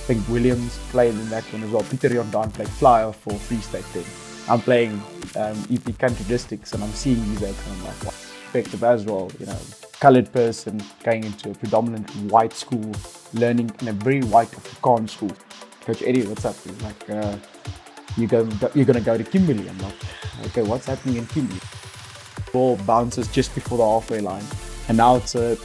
think Williams played in that one as well. Peter Jordan played flyer for Free State then. I'm playing EP country districts, and I'm seeing these out, and I'm like, wow, perspective as well, coloured person going into a predominant white school, learning in a very white Afrikaans school. Coach Eddie, what's up? He's like, you're gonna go to Kimberley. I'm like, okay, what's happening in Kimberley? Ball bounces just before the halfway line, and now it's a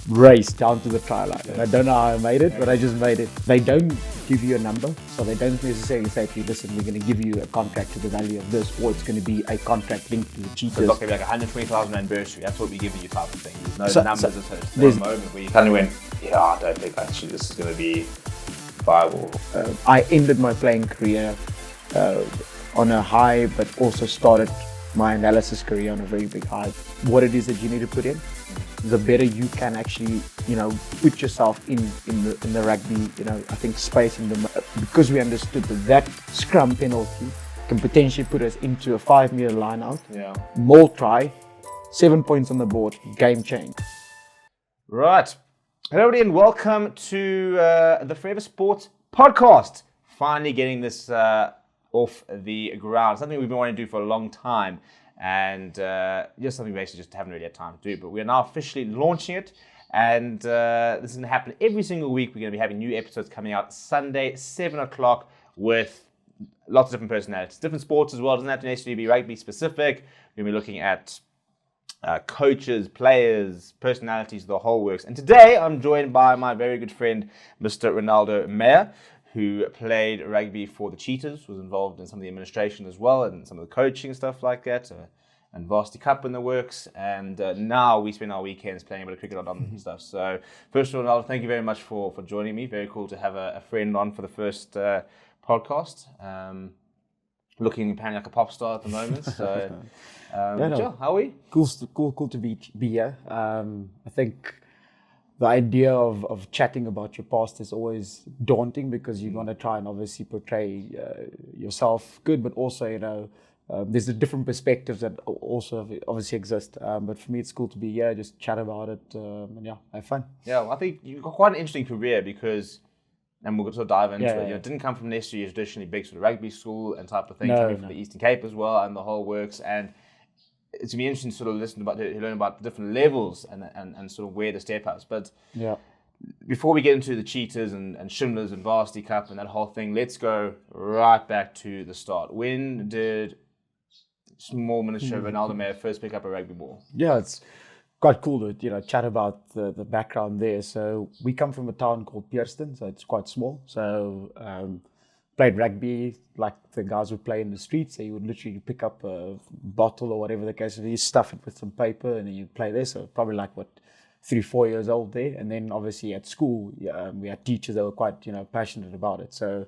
race down to the try line. And I don't know how I made it, but I just made it. They don't give you a number, so they don't necessarily say to you, listen, we're going to give you a contract to the value of this, or it's going to be a contract linked to the Cheetahs. So it's not going to be like 120,000 anniversary. That's what we give you type of thing. There's no numbers associated. There's a moment where you kind of went, yeah, I don't think actually this is going to be viable. I ended my playing career on a high, but also started my analysis career on a very big high. What it is that you need to put in, the better you can actually, put yourself in the rugby, I think space in the, because we understood that scrum penalty can potentially put us into a 5-meter line out. Yeah. More try, 7 points on the board, game change. Right. Hello everybody and welcome to the Forever Sports podcast. Finally getting this off the ground. Something we've been wanting to do for a long time, and just something we basically just haven't really had time to do. But we are now officially launching it, and this is going to happen every single week. We're going to be having new episodes coming out Sunday, 7 o'clock, with lots of different personalities, different sports as well. It doesn't have to necessarily be rugby specific. We're going to be looking at coaches, players, personalities, the whole works. And today I'm joined by my very good friend, Mr. Renaldo Meyer, who played rugby for the Cheetahs, was involved in some of the administration as well, and some of the coaching stuff like that, and Varsity Cup in the works. And now we spend our weekends playing a bit of cricket and stuff. So first of all, Renaldo, thank you very much for joining me. Very cool to have a friend on for the first podcast. Looking apparently like a pop star at the moment. So, how are we? Cool to be here. I think the idea of chatting about your past is always daunting, because you're going to try and obviously portray yourself good, but also, there's the different perspectives that also obviously exist. But for me, it's cool to be here, just chat about it, and have fun. Yeah, well, I think you've got quite an interesting career because, and we'll sort of dive into it. It didn't come from necessarily a traditionally big sort of rugby school and type of thing, coming from the Eastern Cape as well, and the whole works. And it's going to be interesting to sort of learn about the different levels and sort of where the step ups. But before we get into the Cheetahs and Shimlers and Varsity Cup and that whole thing, let's go right back to the start. When did small miniature Renaldo Meyer first pick up a rugby ball? Yeah, it's quite cool to chat about the background there. So we come from a town called Pierston, so it's quite small. So played rugby like the guys would play in the streets. So you would literally pick up a bottle or whatever the case is, you stuff it with some paper, and then you'd play there. So probably like 3-4 years old there. And then obviously at school, we had teachers that were quite passionate about it. So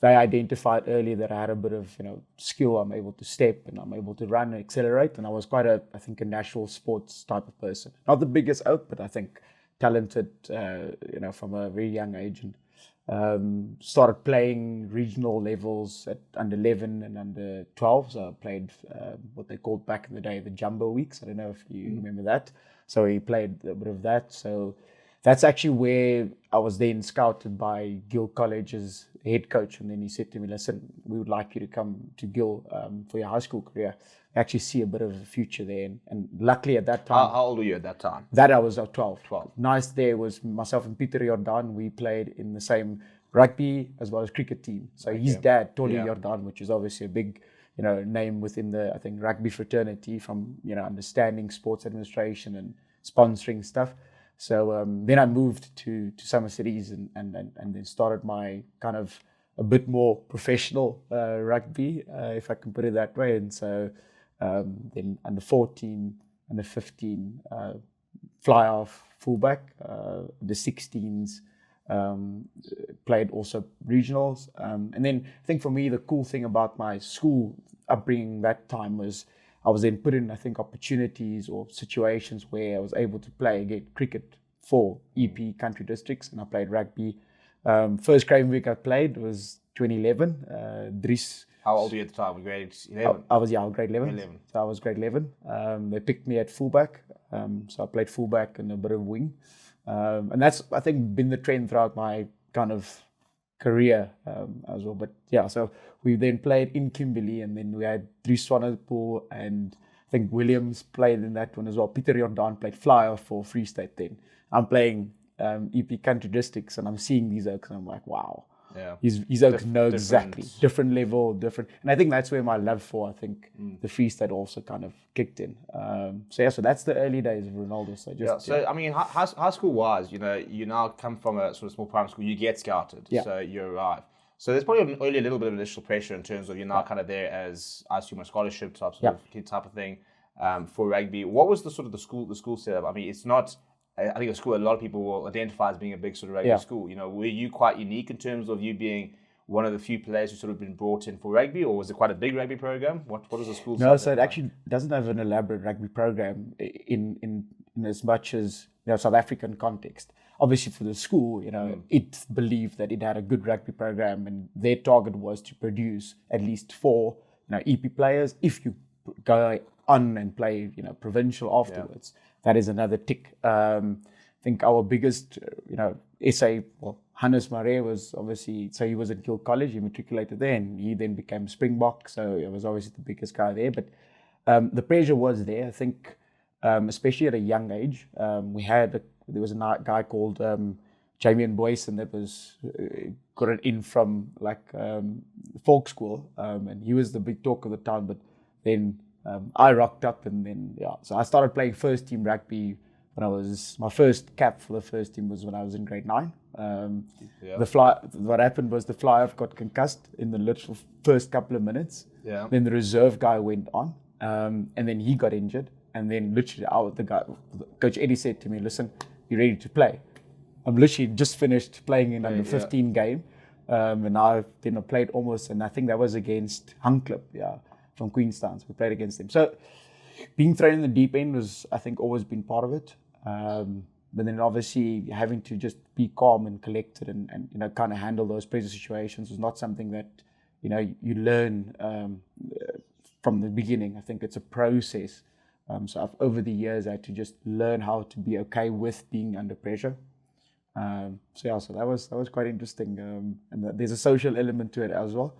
they identified early that I had a bit of skill. I'm able to step and I'm able to run and accelerate. And I was quite a natural sports type of person. Not the biggest out, but I think talented, from a very young age. And started playing regional levels at under 11 and under 12. So I played what they called back in the day the Jumbo Weeks. I don't know if you remember that. So he played a bit of that. So that's actually where I was then scouted by Gill College's head coach. And then he said to me, listen, we would like you to come to Gill for your high school career. I actually see a bit of a future there. And luckily at that time... How old were you at that time? That I was 12. Nice there was myself and Peter Jordan. We played in the same rugby as well as cricket team. So his dad, Tolly Jordan, which is obviously a big name within the, I think, rugby fraternity, from understanding sports administration and sponsoring stuff. So then I moved to Summer Cities and then started my kind of a bit more professional rugby, if I can put it that way. And so then under 14, under 15, fly off fullback, the 16s, played also regionals. And then I think for me, the cool thing about my school upbringing that time was I was then put in, I think, opportunities or situations where I was able to play again cricket for EP country districts, and I played rugby. First Craven week I played was 2011. Dries. How old were you at the time? Grade 11? I was grade 11. So I was grade 11. They picked me at fullback. So I played fullback and a bit of wing. And that's, I think, been the trend throughout my kind of career as well. But yeah, so we then played in Kimberley, and then we had Dries Swanepoel, and I think Williams played in that one as well. Pieter Jordan played flyer for Free State then. I'm playing EP Country Districts, and I'm seeing these oaks, and I'm like, wow. Yeah, his oaks know exactly, different level, different, and I think that's where my love for the Free State also kind of kicked in. So that's the early days of Renaldo. So I mean, high school wise, you now come from a sort of small primary school, you get scouted, so you arrive. So there's probably a little bit of initial pressure in terms of you're now kind of there as, I assume, a scholarship type of thing for rugby. What was the sort of the school setup? I mean, it's not. I think a school a lot of people will identify as being a big sort of rugby school. Were you quite unique in terms of you being one of the few players who sort of been brought in for rugby, or was it quite a big rugby program? What is the school? No, so it actually doesn't have an elaborate rugby program in as much as South African context. Obviously, for the school, it believed that it had a good rugby program, and their target was to produce at least 4 EP players. If you go on and play provincial afterwards. That is another tick. I think our biggest, essay, Hannes Maré was obviously, so he was at Guild College, he matriculated there, and he then became Springbok, so he was obviously the biggest guy there. But the pressure was there, I think, especially at a young age. There was a guy called Jamie Boyson that was got it in from folk school, and he was the big talk of the town. But then I rocked up, and then so I started playing first team rugby when my first cap for the first team was when I was in grade 9. What happened was the flyer got concussed in the literal first couple of minutes. Yeah. Then the reserve guy went on, and then he got injured, and then literally Coach Eddie said to me, "Listen, you ready to play?" I'm literally just finished playing in under 15 game, and I played almost, and I think that was against Hunklip, from Queenstown. So we played against them. So being thrown in the deep end was, I think, always been part of it. But then obviously having to just be calm and collected and kind of handle those pressure situations was not something that you learn from the beginning. I think it's a process. So over the years I had to just learn how to be okay with being under pressure. So that was quite interesting. And there's a social element to it as well.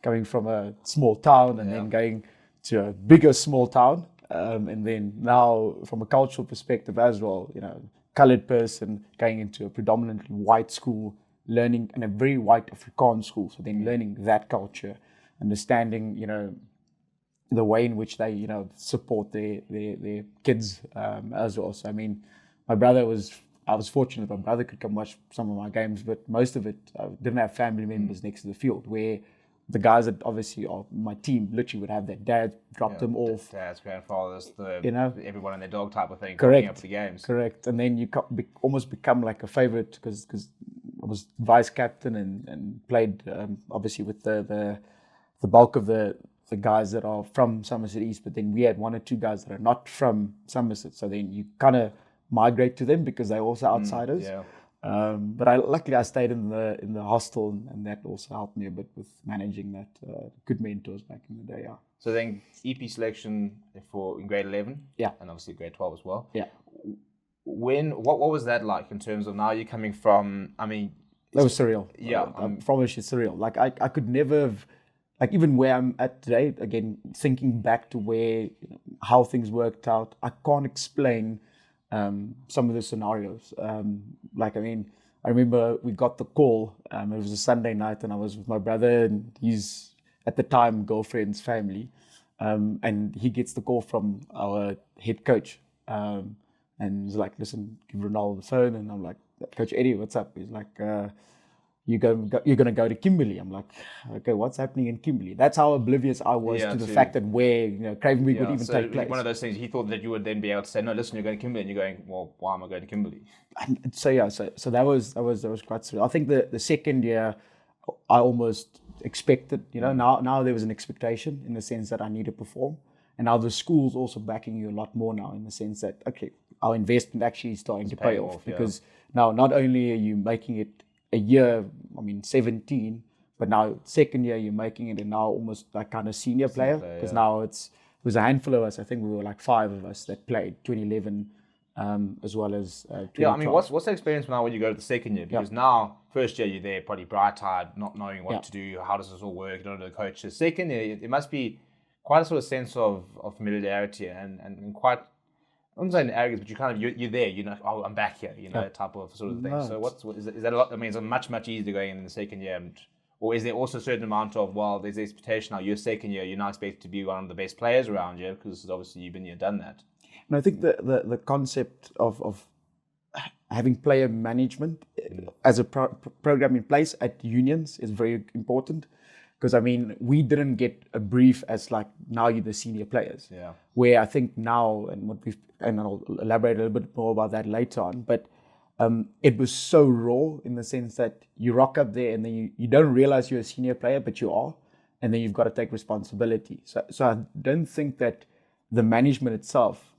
Coming from a small town and then going to a bigger small town. And then now from a cultural perspective as well, colored person going into a predominantly white school, learning in a very white Afrikaans school. So then learning that culture, understanding, the way in which they, support their kids as well. So, I mean, I was fortunate my brother could come watch some of my games, but most of it, I didn't have family members next to the field where the guys that obviously are my team literally would have their dads drop them off. Dads, grandfathers, everyone and their dog type of thing. Correct. Up the games. Correct. And then you almost become like a favorite because I was vice captain and played obviously with the bulk of the guys that are from Somerset East, but then we had 1 or 2 guys that are not from Somerset. So then you kind of migrate to them because they're also outsiders. But luckily I stayed in the hostel, and that also helped me a bit with managing that. Good mentors back in the day. So then EP selection in grade 11, and obviously grade 12 as well. What was that like in terms of now you're coming from? I mean, that was surreal. I promise you, surreal. Like I could never have, like even where I'm at today. Again, thinking back to where how things worked out, I can't explain. Some of the scenarios. I remember we got the call. It was a Sunday night, and I was with my brother and his, at the time, girlfriend's family. And he gets the call from our head coach. And he's like, "Listen, give Renaldo the phone." And I'm like, "Coach Eddie, what's up?" He's like, you're going to go to Kimberley. I'm like, "Okay, what's happening in Kimberley?" That's how oblivious I was to the fact that where Craven Week would even take place. One of those things, he thought that you would then be able to say, "No, listen, you're going to Kimberley," and you're going, "Well, why am I going to Kimberley?" And so that was quite surreal. I think the second year, I almost expected. Now there was an expectation in the sense that I need to perform, and now the school's also backing you a lot more now in the sense that our investment actually is starting to pay off because now not only are you making it a year, 17, but now second year you're making it, and now almost like kind of senior player because now it was a handful of us. I think we were like 5 of us that played 2011 as well as Yeah, I mean, 2012. what's the experience now when you go to the second year? Because now, first year, you're there probably bright-eyed, not knowing what to do, how does this all work, you don't know the coaches. Second year, it must be quite a sort of sense of familiarity and quite, I wouldn't say an arrogance, but you're there, you know, oh, I'm back here, you know, type of sort of thing. No, So is that a lot? I mean, it's much easier going in the second year, or is there also a certain amount of, well, there's the expectation now, you're second year, you're now expected to be one of the best players around you, because obviously you've been here, done that. And I think the concept of having player management as a program in place at unions is very important, because I mean, we didn't get a brief as like, now you're the senior players. Yeah. Where I think now, and I'll elaborate a little bit more about that later on, but it was so raw in the sense that you rock up there and then you don't realize you're a senior player, but you are, and then you've got to take responsibility. So I don't think that the management itself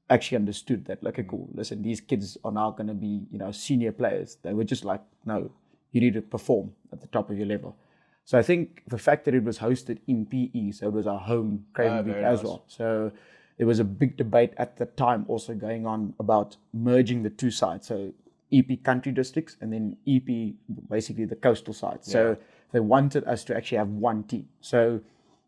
actually understood that, like, okay, cool, listen, these kids are now going to be, you know, senior players. They were just like, no, you need to perform at the top of your level. So I think the fact that it was hosted in PE, so it was our home Craven week as well. So there was a big debate at the time also going on about merging the two sides. So EP country districts and then EP, basically the coastal side. So they wanted us to actually have one team. So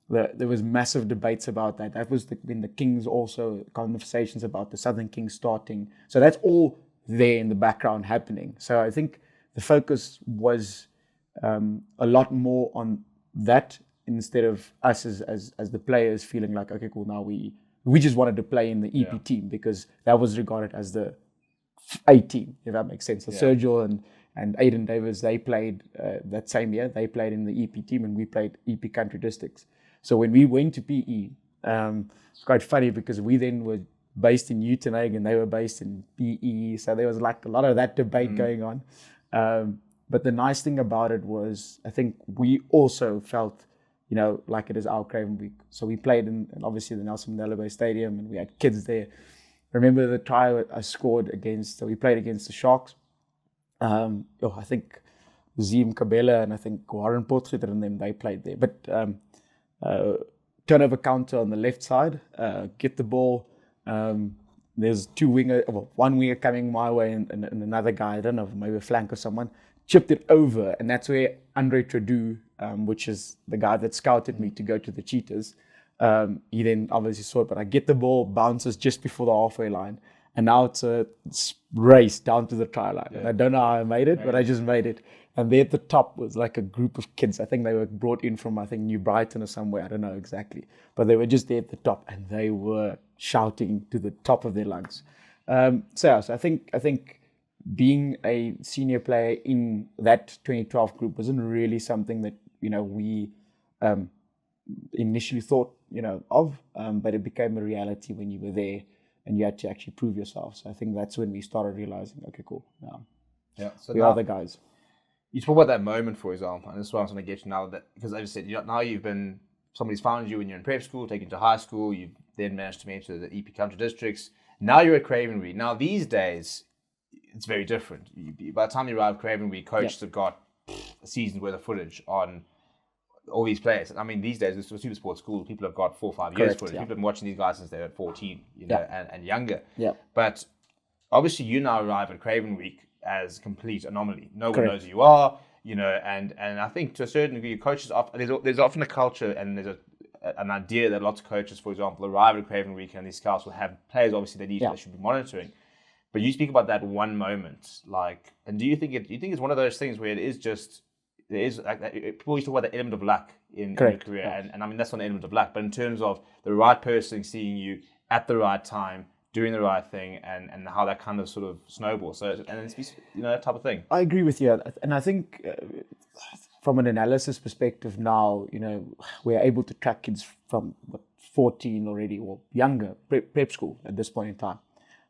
there was massive debates about that. That was when the Kings also, conversations about the Southern Kings starting. So that's all there in the background happening. So I think the focus was a lot more on that instead of us as the players feeling like, okay, cool, now we just wanted to play in the EP team, because that was regarded as the A team, if that makes sense. So Sergio and Aidan Davis, they played that same year. They played in the EP team and we played EP country districts. So when we went to PE, it's quite funny because we then were based in Uitenhage and they were based in PE. So there was like a lot of that debate going on. But the nice thing about it was, I think we also felt, you know, like it is our Craven week. So we played in obviously the Nelson Mandela Bay Stadium and we had kids there. Remember the try I scored against, so we played against the Sharks. I think Ziem Kabela and I think Warren Potgieter and them, they played there. But turnover counter on the left side, get the ball. There's one winger coming my way and another guy, I don't know, maybe a flank or someone, chipped it over. And that's where Andre Trudeau, which is the guy that scouted me to go to the Cheetahs, he then obviously saw it, but I get the ball, bounces just before the halfway line. And now it's a race down to the try line. Yeah. And I don't know how I made it, but I just made it. And there at the top was like a group of kids. I think they were brought in from, New Brighton or somewhere. I don't know exactly. But they were just there at the top and they were shouting to the top of their lungs. So I think being a senior player in that 2012 group wasn't really something that, we initially thought, of. But it became a reality when you were there and you had to actually prove yourself. So I think that's when we started realizing, okay, cool, now we are the guys. You talk about that moment, for example, and this is what I'm trying to get you now, that because as I said, now somebody's found you when you're in prep school, taken to high school, you've then managed to make it to the EP country districts. Now you're at Craven Week. Now these days, it's very different. By the time you arrive at Craven Week, coaches have got a season's worth of footage on all these players. I mean, these days, with super sports schools, people have got 4 or 5 years footage. People have been watching these guys since they were 14, and younger. Yeah. But obviously, you now arrive at Craven Week as a complete anomaly. No one knows who you are, and I think to a certain degree, coaches there's often a culture and there's an idea that lots of coaches, for example, arrive at Craven Week and these scouts will have players obviously they should be monitoring. But you speak about that one moment, and do you think it's one of those things where there is people used to talk about the element of luck in your career, and I mean that's not an element of luck, but in terms of the right person seeing you at the right time, doing the right thing, and how that kind of sort of snowballs. So, and it's that type of thing. I agree with you, and I think from an analysis perspective now, we're able to track kids from 14 already or younger, prep school at this point in time.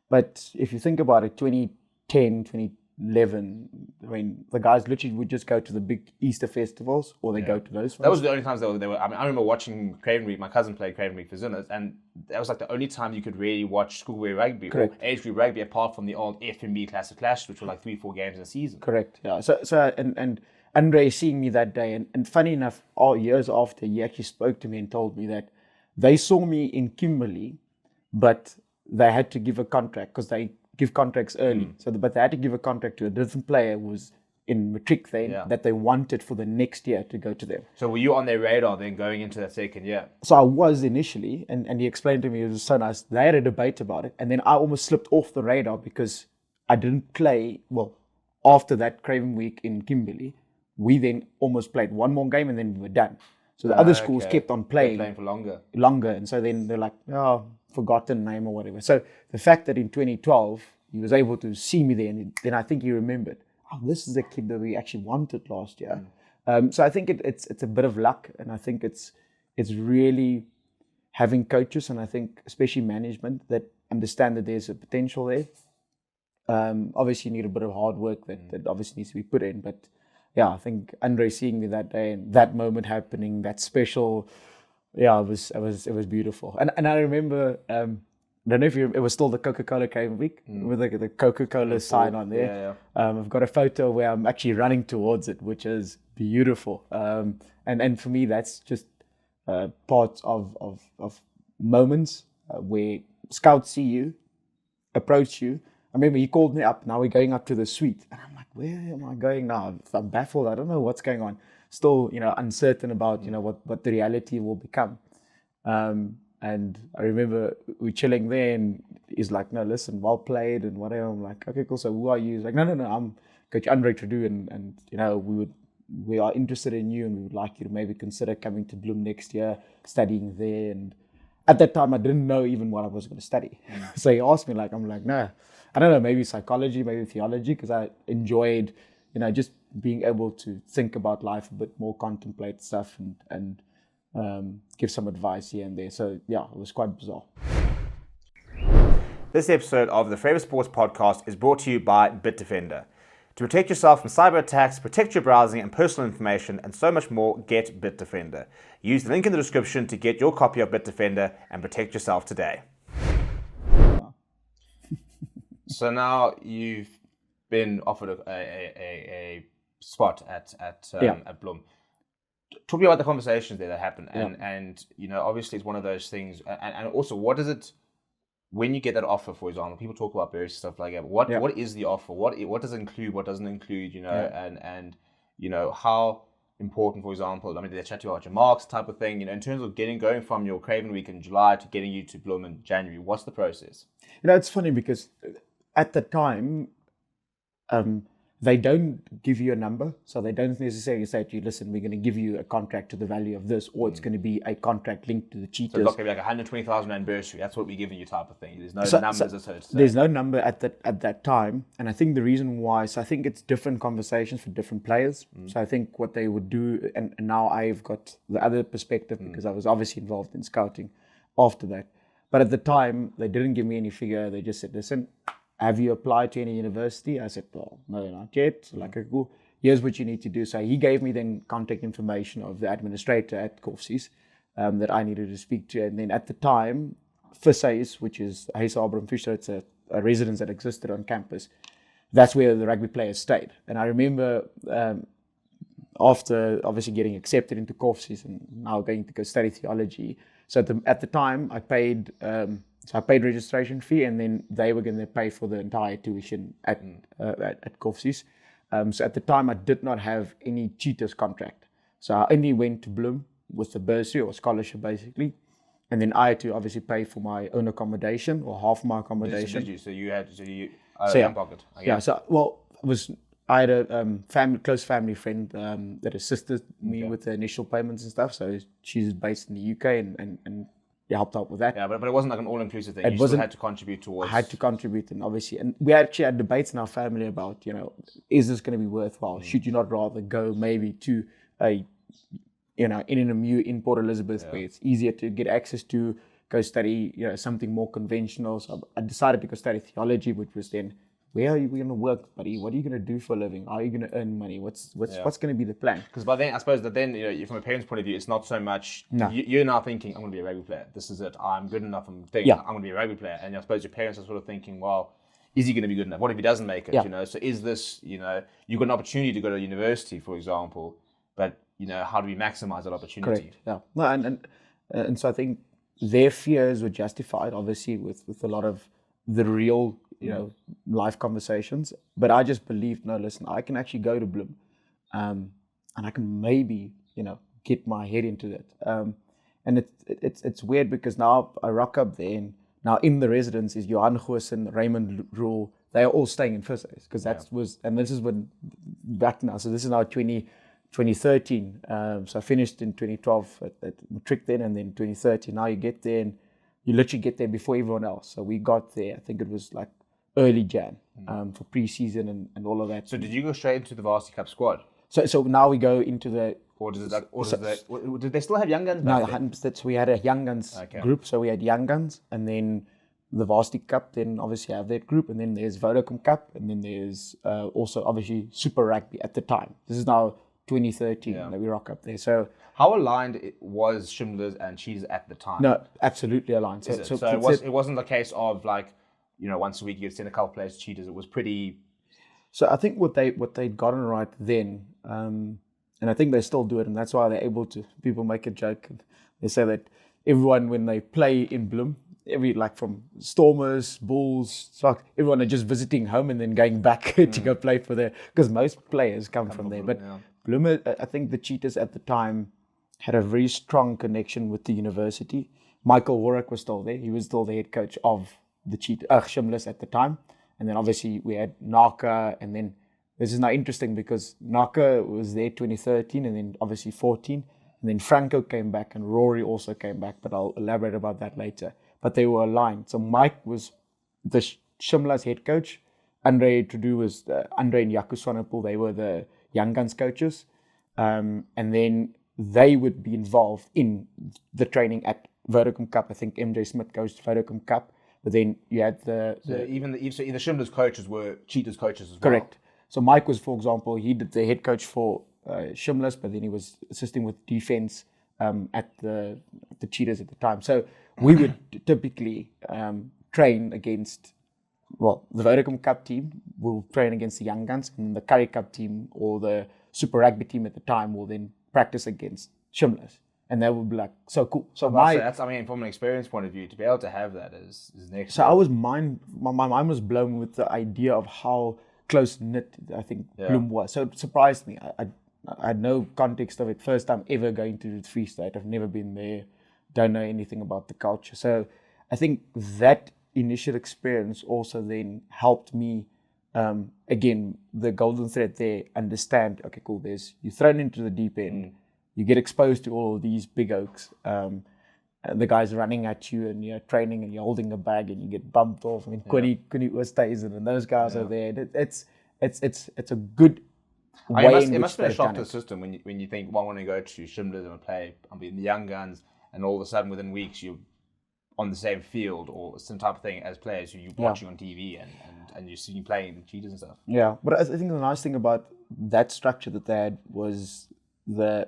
But if you think about it, 2010, 2011, I mean, the guys literally would just go to the big Easter festivals, or they go to those. That was the only times they were. I mean, I remember watching Craven Week. My cousin played Craven Week for Zinners, and that was like the only time you could really watch Schoolboy Rugby or age group rugby, apart from the old FMB Classic Clash, which were like 3-4 games a season. Correct. Yeah. So and Andre seeing me that day, and funny enough, years after, he actually spoke to me and told me that they saw me in Kimberley, but they had to give a contract because they give contracts early. But they had to give a contract to a different player who was in matric then that they wanted for the next year to go to them. So were you on their radar then going into that second year? So I was initially, and he explained to me, it was so nice. They had a debate about it, and then I almost slipped off the radar because I didn't play. Well, after that Craven week in Kimberley, we then almost played one more game and then we were done. So the other schools kept on playing for longer. And so then they're like, oh, forgotten name or whatever. So the fact that in 2012 he was able to see me there, and then I think he remembered, oh, this is the kid that we actually wanted last year. So I think it's a bit of luck, and I think it's really having coaches, and I think especially management that understand that there's a potential there. Obviously you need a bit of hard work that obviously needs to be put in, but yeah, I think Andre seeing me that day and that moment happening, that special, it was beautiful. And I remember, I don't know if it was still the Coca-Cola Craven week with the Coca-Cola sign on there. I've got a photo where I'm actually running towards it, which is beautiful. And for me, that's just part of moments where scouts see you, approach you. I remember he called me up. Now we're going up to the suite, and I'm like, "Where am I going now? I'm baffled. I don't know what's going on. Still, uncertain about what the reality will become." And I remember we chilling there, and he's like, "No, listen, well played and whatever." I'm like, "Okay, cool. So who are you?" He's like, "No, I'm Coach Andre Trudeau, and we are interested in you, and we would like you to maybe consider coming to Bloem next year, studying there." And at that time, I didn't know even what I was going to study. So he asked me, I'm like, "No, I don't know, maybe psychology, maybe theology," because I enjoyed, just being able to think about life a bit more, contemplate stuff, and give some advice here and there. So yeah, it was quite bizarre. This episode of the Forever Sports Podcast is brought to you by BITDEFENDER. To protect yourself from cyber attacks, protect your browsing and personal information, and so much more, get BITDEFENDER. Use the link in the description to get your copy of BITDEFENDER and protect yourself today. So now you've been offered a spot at Bloem. Talk to me about the conversations there that happened, and obviously it's one of those things. And also, what is it when you get that offer? For example, people talk about various stuff like that. What is the offer? What does it include? What doesn't include? And how important, for example, they chat to you about your marks type of thing. In terms of going from your Craven week in July to getting you to Bloem in January. What's the process? It's funny because at the time, they don't give you a number. So they don't necessarily say to you, listen, we're going to give you a contract to the value of this, or it's going to be a contract linked to the Cheetahs. So it's not going to be like 120,000 Rand bursary. That's what we're giving you type of thing. There's no numbers as such. There's no number at that time. And I think the reason why, so I think it's different conversations for different players. So I think what they would do, and now I've got the other perspective because I was obviously involved in scouting after that. But at the time, they didn't give me any figure. They just said, listen, have you applied to any university? I said, well, no, not yet. So okay, cool. Here's what you need to do. So he gave me then contact information of the administrator at Koffsies that I needed to speak to. And then at the time, Fissays, which is Huis Abraham Fischer, it's a residence that existed on campus. That's where the rugby players stayed. And I remember after obviously getting accepted into Koffsies and now going to go study theology. So at the time, I paid... So I paid registration fee, and then they were going to pay for the entire tuition at Koffsies. So at the time, I did not have any Cheetahs contract. So I only went to Bloem with the bursary or scholarship, basically. And then I had to obviously pay for my own accommodation or half my accommodation. Did you? So you had pocket. Okay. Yeah. So I had a close family friend that assisted me with the initial payments and stuff. So she's based in the UK and helped out with that. Yeah, but it wasn't like an all-inclusive thing. You still had to contribute towards... I had to contribite, and obviously, and we actually had debates in our family about, is this going to be worthwhile? Should you not rather go maybe to a, in a MU in Port Elizabeth where it's easier to get access to, go study, something more conventional. So I decided to go study theology, which was then, where are you going to work, buddy? What are you going to do for a living? How are you going to earn money? What's going to be the plan? Because by then, I suppose that then, from a parent's point of view, it's not so much, you're now thinking, I'm going to be a rugby player. This is it. I'm good enough. I'm going to be a rugby player. And I suppose your parents are sort of thinking, well, is he going to be good enough? What if he doesn't make it? So is this, you've got an opportunity to go to university, for example, but, how do we maximize that opportunity? Correct. Yeah. No, and so I think their fears were justified, obviously, with a lot of the real, life conversations. But I just believed, no, listen, I can actually go to Bloem, and I can maybe, get my head into it. And it's weird because now I rock up there, and now in the residence is Johan Goosen, Raymond Rule. They are all staying in first days because and this is when back now. So this is now 2013. So I finished in 2012 at matric then, and then 2013. Now you get there and you literally get there before everyone else. So we got there, I think it was like early Jan for pre-season and all of that. So did you go straight into the Varsity Cup squad? So now we go into the... Did they still have young guns? No, so we had a young guns group. So we had young guns, and then the Varsity Cup, then obviously have that group, and then there's Vodacom Cup, and then there's also obviously Super Rugby at the time. This is now 2013 that we rock up there. So how aligned was Shimlers and Cheetahs at the time? No, absolutely aligned. So it wasn't a case of like, once a week you'd send a couple players to Cheetahs. It was pretty... So I think what they'd gotten right then, and I think they still do it, and that's why they're able to. People make a joke. They say that everyone, when they play in Bloem, from Stormers, Bulls, everyone are just visiting home and then going back to go play for there, because most players come from there. But Bloem, I think the Cheetahs at the time had a very strong connection with the university. Michael Warwick was still there. He was still the head coach of the Shimlers at the time. And then obviously we had Naka, and then this is now interesting because Naka was there 2013 and then obviously 14. And then Franco came back and Rory also came back, but I'll elaborate about that later. But they were aligned. So Mike was the Shimla's head coach. Andre Trudeau was, Andre and Yaku Swanepoel, they were the young guns coaches. And then they would be involved in the training at Vodacom Cup. I think MJ Smith goes to Vodacom Cup. But then you had the Shimla's coaches were Cheetahs coaches as well. Correct. So Mike was, for example, he did the head coach for Shimla's, but then he was assisting with defense at the Cheetahs at the time. So we would typically train against, the Vodacom Cup team will train against the Young Guns, and the Currie Cup team or the Super Rugby team at the time will then practice against Shimla's. And that would be like so cool. So that's from an experience point of view, to be able to have that is next. So I was my mind was blown with the idea of how close knit I think Bloem was. So it surprised me. I had no context of it. First time ever going to the Free State. I've never been there. Don't know anything about the culture. So I think that initial experience also then helped me. Again, the golden thread there. Understand. Okay, cool. You're thrown into the deep end. You get exposed to all of these big oaks. And the guys running at you, and you're training, and you're holding a bag, and you get bumped off. I mean, Kuni stays in, and those guys are there. It's a good way. It must be a shock to the system when you think, I want to go to Shimlers and play. I mean, the Young Guns, and all of a sudden within weeks you're on the same field or some type of thing as players who you're watching on TV, and you see you playing the Cheetahs and stuff. Yeah, but I think the nice thing about that structure that they had was their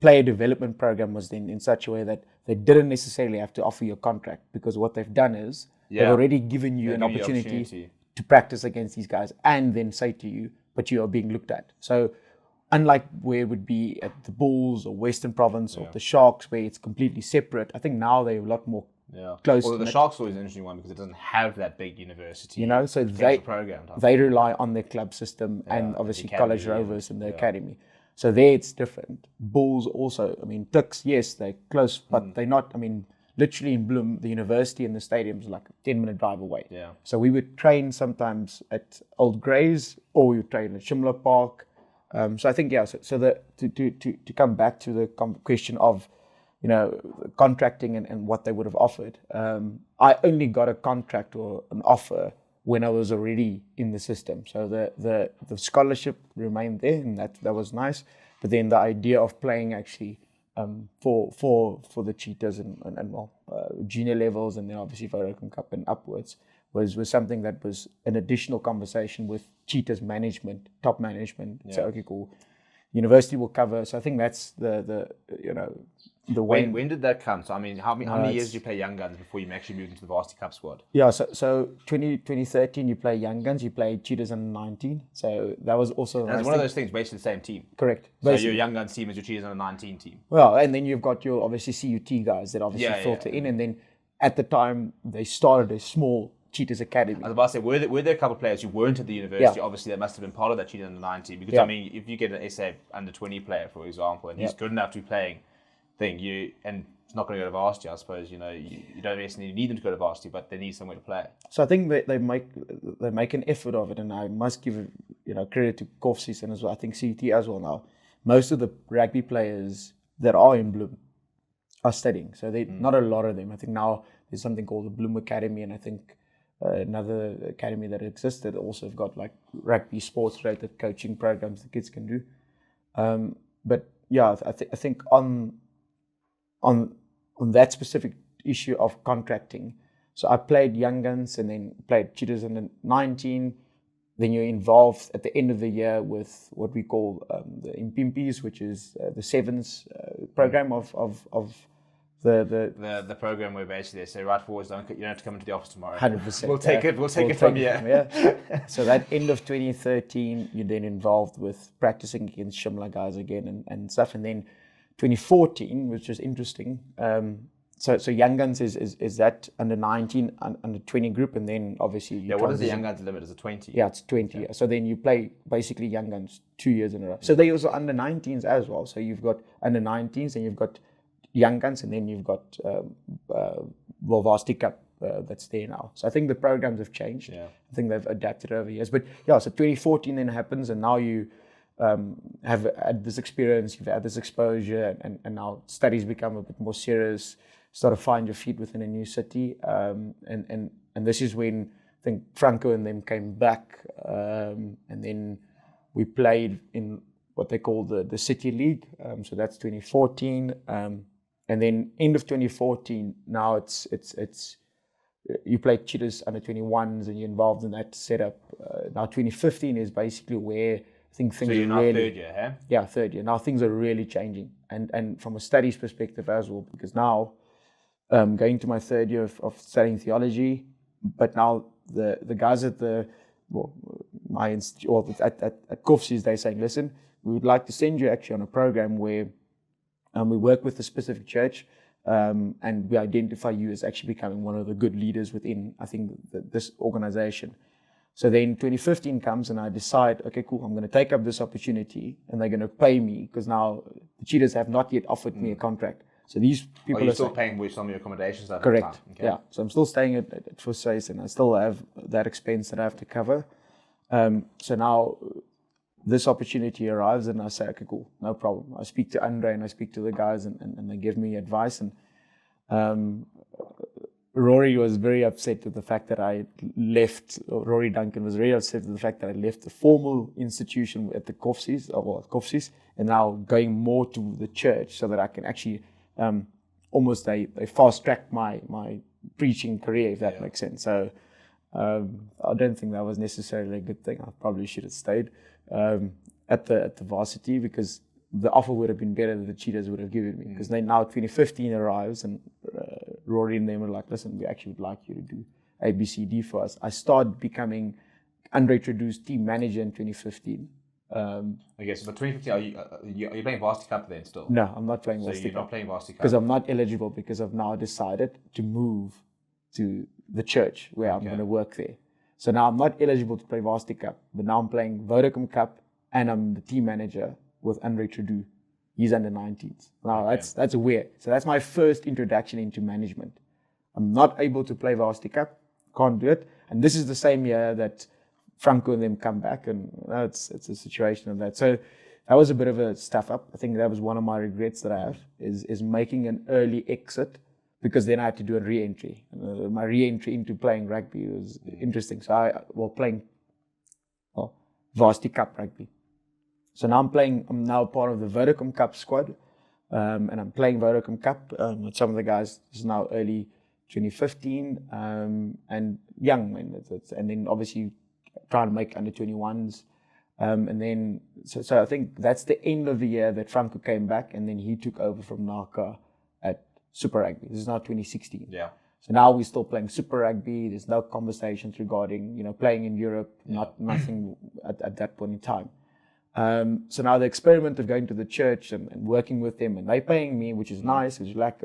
player development program was in such a way that they didn't necessarily have to offer you a contract, because what they've done is they've already given you an opportunity to practice against these guys, and then say to you, but you are being looked at. So unlike where it would be at the Bulls or Western Province or the Sharks, where it's completely separate, I think now they're a lot more close. Well, the Sharks are always an interesting one because it doesn't have that big university. So they rely on their club system and obviously College Rovers and the academy. So there it's different. Bulls also, I mean, Tuks, yes, they're close, but they're not, I mean, literally in Bloem, the university and the stadium's like a 10-minute drive away. Yeah. So we would train sometimes at Old Greys, or we would train at Shimla Park. So I think, to come back to the question of, contracting and what they would have offered, I only got a contract or an offer when I was already in the system. So the scholarship remained there, and that was nice. But then the idea of playing actually for the Cheetahs and junior levels, and then obviously Vodacom Cup and upwards was something that was an additional conversation with Cheetahs management, top management. So okay, cool. University will cover. So I think that's the way. When did that come? So I mean, how many years did you play Young Guns before you actually moved into the Varsity Cup squad? Yeah, so 2013 you play Young Guns, you play Cheetahs under 19. So that was also one of those things, basically the same team. Correct. So your Young Guns team is your Cheetahs under 19 team. Well, and then you've got your obviously CUT guys that obviously filter in, and then at the time, they started a small Cheetahs academy. I was about to say, were there a couple of players who weren't at the university? Yeah. Obviously, that must have been part of that Cheetah under 19. Because, Yeah. I mean, if you get an SA under 20 player, for example, and he's good enough to be playing and it's not going to go to varsity, I suppose, you don't necessarily need them to go to varsity, but they need somewhere to play. So I think they make an effort of it, and I must give credit to Koffsies and as well. I think CT as well now. Most of the rugby players that are in Bloem are studying. So not a lot of them. I think now there's something called the Bloem Academy, and I think another academy that existed also have got like rugby sports related coaching programs the kids can do. But yeah, I think on that specific issue of contracting. So I played Young Guns and then played Cheetahs under 19. Then you're involved at the end of the year with what we call the Impimpis, which is the sevens program of the program where basically they say, right forwards, you don't have to come into the office tomorrow. 100%. We'll take it from here. So that end of 2013, you're then involved with practicing against Shimla guys again and stuff. And then 2014, which is interesting. So Young Guns is that under 19, under 20 group, and then obviously what is the Young Guns limit? Is it 20? Yeah, it's 20. Yeah. So then you play basically Young Guns 2 years in a row. So they also under 19s as well. So you've got under 19s, and you've got Young Guns, and then you've got Varsity Cup that's there now. So I think the programs have changed. Yeah. I think they've adapted over years. But yeah, so 2014 then happens, and now you have had this experience, you've had this exposure, and now studies become a bit more serious, start to find your feet within a new city. And this is when I think Franco and them came back, and then we played in what they call the City League. So that's 2014. And then end of 2014, now it's you play Cheetahs under 21s and you're involved in that setup. Now 2015 is basically where I think things so you're are now really... third year, huh? Yeah, third year. Now things are really changing. And from a studies perspective as well, because now going to my third year of studying theology, but now the guys at at Koffsies, they're saying, listen, we would like to send you actually on a program where we work with a specific church, and we identify you as actually becoming one of the good leaders within, I think, this organization. So then 2015 comes and I decide, okay, cool, I'm going to take up this opportunity and they're going to pay me, because now the Cheetahs have not yet offered me a contract. So these people are still paying with some of your accommodations? Correct. Okay. Yeah. So I'm still staying at Forsyth, and I still have that expense that I have to cover. So now this opportunity arrives and I say, okay, cool, no problem. I speak to Andre and I speak to the guys and they give me advice. And Rory was very upset with the fact that I left, Rory Duncan was very upset with the fact that I left the formal institution at the Koffsies, and now going more to the church so that I can actually almost they fast track my preaching career, if that makes sense. So I don't think that was necessarily a good thing. I probably should have stayed at the varsity, because the offer would have been better than the Cheetahs would have given me. Because now 2015 arrives and Rory and them were like, listen, we actually would like you to do ABCD for us. I started becoming Andre Trudeau's team manager in 2015. Okay, so for 2015, are you playing Varsity Cup then still? No, I'm not playing Varsity Cup. So you're not playing Varsity Cup? Because I'm not eligible, because I've now decided to move to the church where I'm going to work there. So now I'm not eligible to play Varsity Cup, but now I'm playing Vodacom Cup and I'm the team manager with Andre Trudeau. He's under 19s. Now that's weird. So that's my first introduction into management. I'm not able to play Varsity Cup, can't do it. And this is the same year that Franco and them come back, and it's a situation of that. So that was a bit of a stuff up. I think that was one of my regrets that I have, is making an early exit, because then I had to do a re-entry. My re-entry into playing rugby was interesting. So playing Varsity Cup Rugby. So now I'm now part of the Vodacom Cup squad, and I'm playing Vodacom Cup with some of the guys. This is now early 2015, and young, and then obviously trying to make under 21s, and then so I think that's the end of the year that Franco came back, and then he took over from Naka at Super Rugby. This is now 2016. Yeah. So now we're still playing Super Rugby. There's no conversations regarding playing in Europe. Nothing at that point in time. So now the experiment of going to the church and working with them, and they're paying me, which is nice, which is like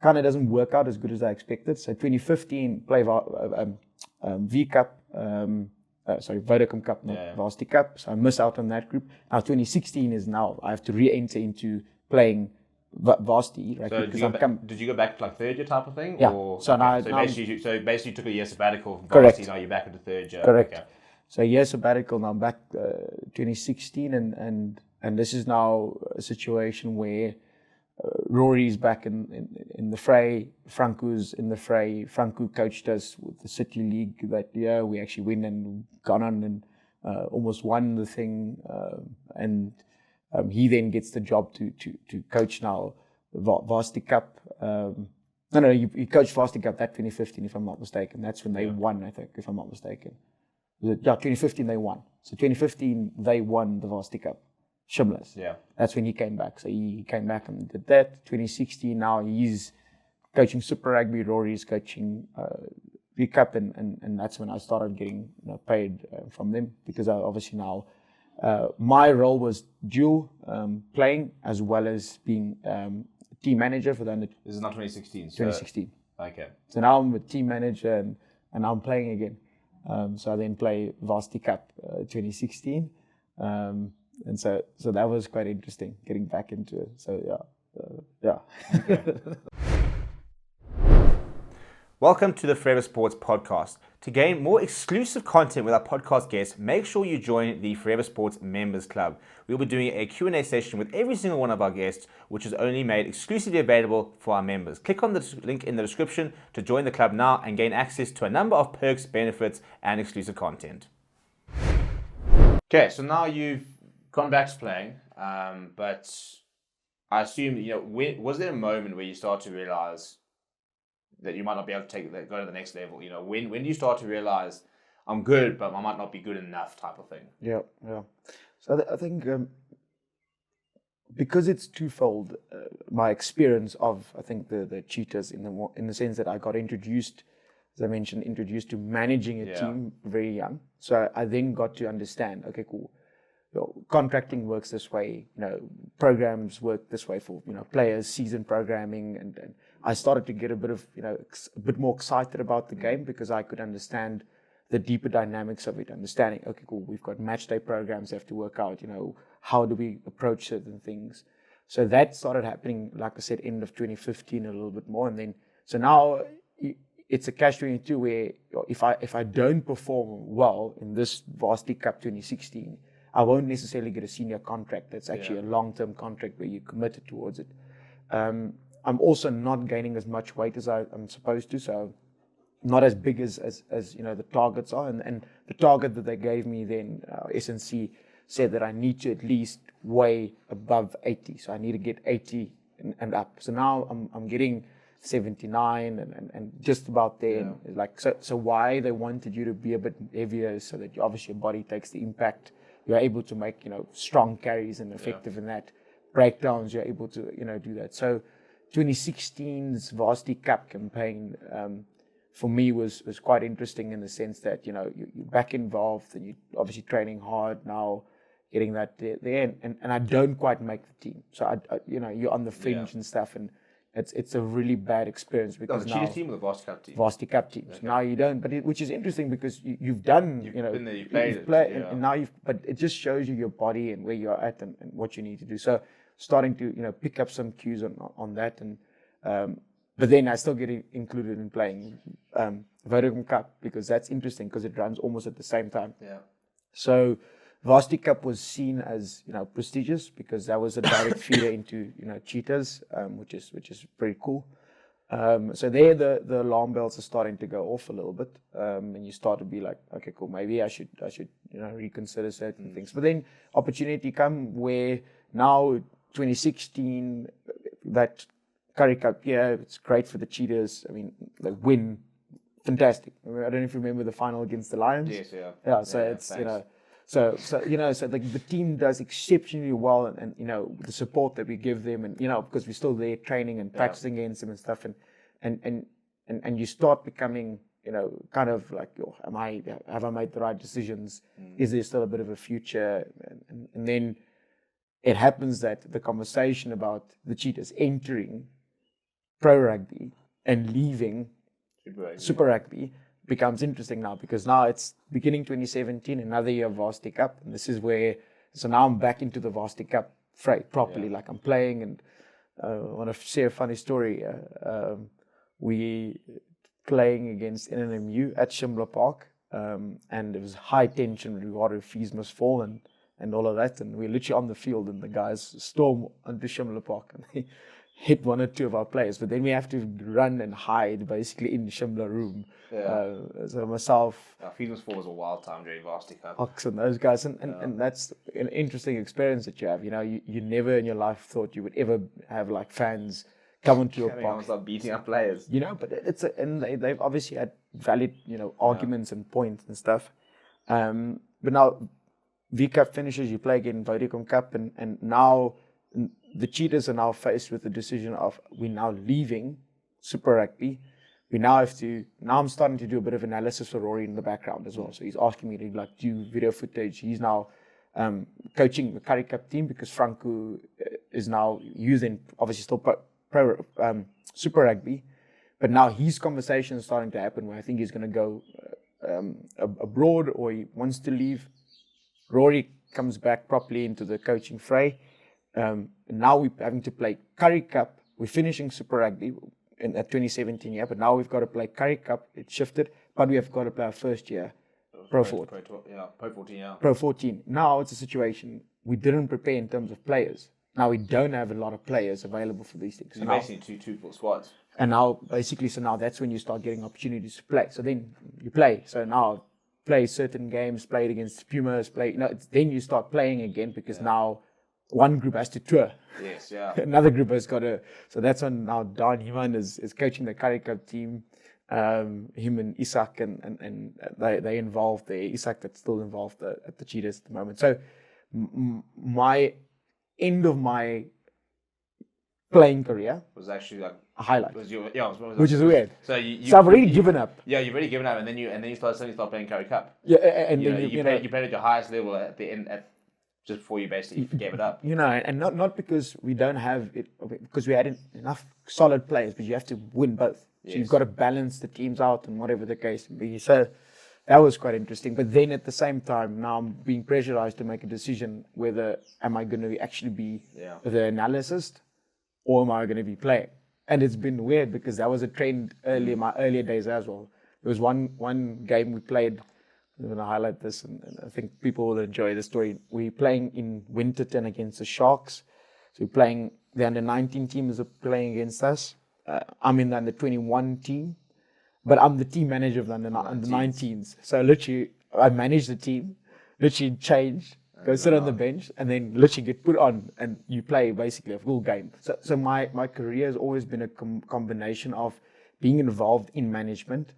kind of doesn't work out as good as I expected. So 2015 play V Cup, Vodacom Cup, not Varsity Cup. So I miss out on that group. Now 2016 is now I have to re-enter into playing varsity, right? So did you go back to like third year type of thing? Yeah. Or, so basically you took a year sabbatical from correct. varsity, now you're back into third year. Correct. Okay. So a year sabbatical, now I'm back 2016 and this is now a situation where Rory's back in the fray, Franco's in the fray. Franco coached us with the City League that year. We actually win and gone on and almost won the thing. He then gets the job to coach now Varsity Cup. He coached Varsity Cup that 2015, if I'm not mistaken. That's when they won, I think, if I'm not mistaken. 2015 they won. So 2015 they won the Varsity Cup. Shimless. Yeah. That's when he came back. So he came back and did that. 2016 now he's coaching Super Rugby. Rory's coaching V Cup, and that's when I started getting paid from them, because I obviously now my role was dual playing as well as being team manager for the under. This is not 2016. 2016. Okay. So now I'm a team manager and I'm playing again. So I then play Varsity Cup 2016. And so that was quite interesting getting back into it. So yeah. Okay. Welcome to the Forever Sports podcast. To gain more exclusive content with our podcast guests, make sure you join the Forever Sports Members Club. We'll be doing a Q&A session with every single one of our guests, which is only made exclusively available for our members. Click on the link in the description to join the club now and gain access to a number of perks, benefits, and exclusive content. Okay, so now you've gone back to playing, but I assume, was there a moment where you start to realize that you might not be able to go to the next level? When do you start to realize I'm good, but I might not be good enough type of thing? Yeah. So I think because it's twofold, my experience of, I think, the Cheetahs in the sense that I got introduced, as I mentioned, to managing a team very young. So I then got to understand, okay, cool. Contracting works this way, programs work this way for, players, season programming, and I started to get a bit more excited about the game, because I could understand the deeper dynamics of it, understanding, okay, cool, we've got match day programs that have to work out, how do we approach certain things? So that started happening, like I said, end of 2015 a little bit more, and then, so now it's a catch-22 where if I don't perform well in this Varsity Cup 2016, I won't necessarily get a senior contract that's actually a long-term contract where you're committed towards it. I'm also not gaining as much weight as I'm supposed to, so not as big as the targets are. And the target that they gave me then, SNC, said that I need to at least weigh above 80. So I need to get 80 and up. So now I'm getting 79 and just about there. Yeah. So why they wanted you to be a bit heavier, so that obviously your body takes the impact. You're able to make, strong carries and effective in that. Breakdowns, you're able to, do that. So 2016's Varsity Cup campaign for me was quite interesting in the sense that, you're back involved and you're obviously training hard now, getting that there. And I don't quite make the team. So, you're on the fringe and stuff, and it's a really bad experience, because the Cheetahs team or the Varsity Cup team? Varsity Cup teams. Okay. Now you don't, which is interesting, because you've done, been there, you've played, and now but it just shows you your body and where you're at and what you need to do. So starting to pick up some cues on that, and but then I still get included in playing Vodacom Cup, because that's interesting, because it runs almost at the same time. Yeah. So Varsity Cup was seen as prestigious, because that was a direct feeder into Cheetahs, which is pretty cool. So there the alarm bells are starting to go off a little bit, and you start to be like, okay, cool, maybe I should reconsider certain things. But then opportunity come where now 2016, that Currie Cup, it's great for the Cheetahs. I mean, they win, fantastic. I don't know if you remember the final against the Lions. Yes, yeah. Yeah, so it's thanks. So the team does exceptionally well, and the support that we give them, and because we're still there training and practicing against them and stuff, and you start becoming kind of like, have I made the right decisions? Is there still a bit of a future? And then it happens that the conversation about the Cheetahs entering pro rugby and leaving Super Yeah. Rugby becomes interesting now, because now it's beginning 2017, another year of Varsity Cup, and this is where, so now I'm back into the Varsity Cup fray properly, Yeah. like I'm playing. And I want to share a funny story. We playing against NNMU at Shimla Park, and it was high tension regarding fees must fall and all of that, and we're literally on the field, and the guys storm onto Shimla Park and they hit one or two of our players, but then we have to run and hide basically in the Shimla room. Yeah. So myself, Feeders 4 was a wild time during Varsity Cup. Ox and those guys, and that's an interesting experience that you have. You never in your life thought you would ever have like fans come into your Coming park. on, start beating up players. But and they've obviously had valid, arguments and points and stuff. But now V Cup finishes, you play again Vodacom Cup, and now the Cheetahs are now faced with the decision of, we're now leaving Super Rugby. Now I'm starting to do a bit of analysis for Rory in the background as well. So he's asking me to do video footage. He's now coaching the Currie Cup team, because Franco is now using, obviously still pro Super Rugby, but now his conversation is starting to happen where I think he's going to go abroad, or he wants to leave. Rory comes back properly into the coaching fray. Now we're having to play Currie Cup. We're finishing Super Rugby in 2017 year, but now we've got to play Currie Cup. It shifted, but we have got to play our first year Pro 14. Pro 14, yeah. Pro 14. Now it's a situation we didn't prepare in terms of players. Now we don't have a lot of players available for these things. So you basically two full squads. And now so that's when you start getting opportunities to play. So then you play. So now play certain games, played against Pumas, then you start playing again, because now one group has to tour. Yes, yeah. Another group has got to. So that's when now Don Heeman is coaching the Currie Cup team. Him and Isak and they involved there. Isak that's still involved at the Cheetahs at the moment. So my end of my playing career was actually like a highlight, which is weird. So I've already given up. Yeah, you've already given up, and then you start playing Currie Cup. Yeah, and then you played at your highest level at the end just before you basically gave it up. And not because we don't have it, because we had enough solid players, but you have to win both. So you've got to balance the teams out and whatever the case may be. So that was quite interesting. But then at the same time, now I'm being pressurized to make a decision whether am I going to actually be the analyst or am I going to be playing. And it's been weird, because that was a trend my earlier days as well. There was one game we played. I'm going to highlight this, and I think people will enjoy the story. We're playing in Winterton against the Sharks. So we're playing, the under-19 team is playing against us. I'm in the under-21 team, but I'm the team manager of the under-19s. So literally, I manage the team, literally change, go sit on the bench, and then literally get put on, and you play basically a full game. So my career has always been a combination of being involved in management,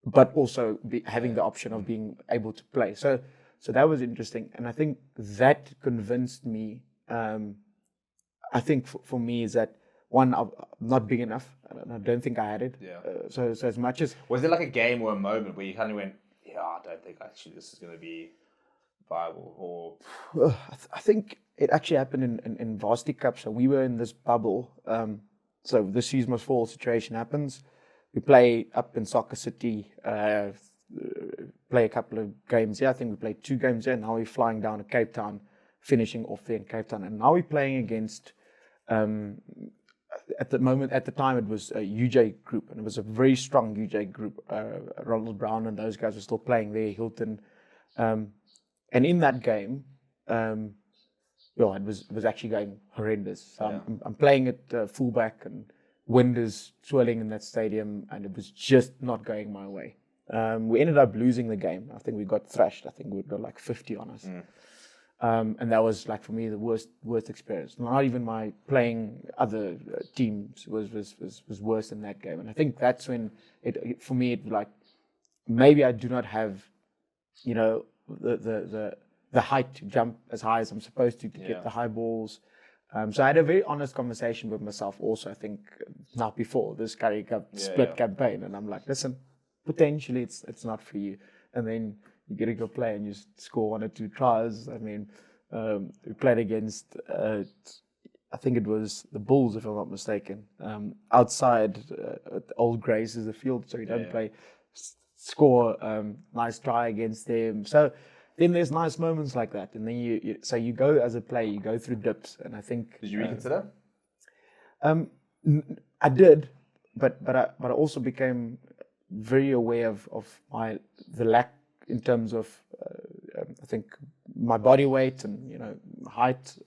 but also having the option of being able to play. So that was interesting. And I think that convinced me, I think for me is that, one, I'm not big enough. I don't think I had it. Yeah. So as much as... Was there like a game or a moment where you kind of went, I don't think actually this is going to be viable? Or I think it actually happened in Varsity Cup. So we were in this bubble. So the seas must fall situation happens. We play up in Soccer City, play a couple of games here. I think we played 2 games there. Now we're flying down to Cape Town, finishing off there in Cape Town. And now we're playing against, at the time, it was a UJ group. And it was a very strong UJ group. Ronald Brown and those guys were still playing there, Hilton. And in that game, it was actually going horrendous. So I'm playing at fullback, and wind is swirling in that stadium, and it was just not going my way. We ended up losing the game. I think we got thrashed. I think we got like 50 on us. And that was, like, for me, the worst experience. Not even my playing other teams was worse than that game. And I think that's when for me, it like, maybe I do not have, the height to jump as high as I'm supposed to get the high balls. So I had a very honest conversation with myself also, I think, not before this Currie Cup split campaign. And I'm like, listen, potentially it's not for you. And then you get to go play and you score 1 or 2 tries. I mean, we played against I think it was the Bulls, if I'm not mistaken, outside at the Old Grays is the field, so you don't play, score, nice try against them. So then there's nice moments like that, and then you go as a player, you go through dips, and I think. Did you reconsider? I did, but I also became very aware of the lack in terms of I think my body weight and height,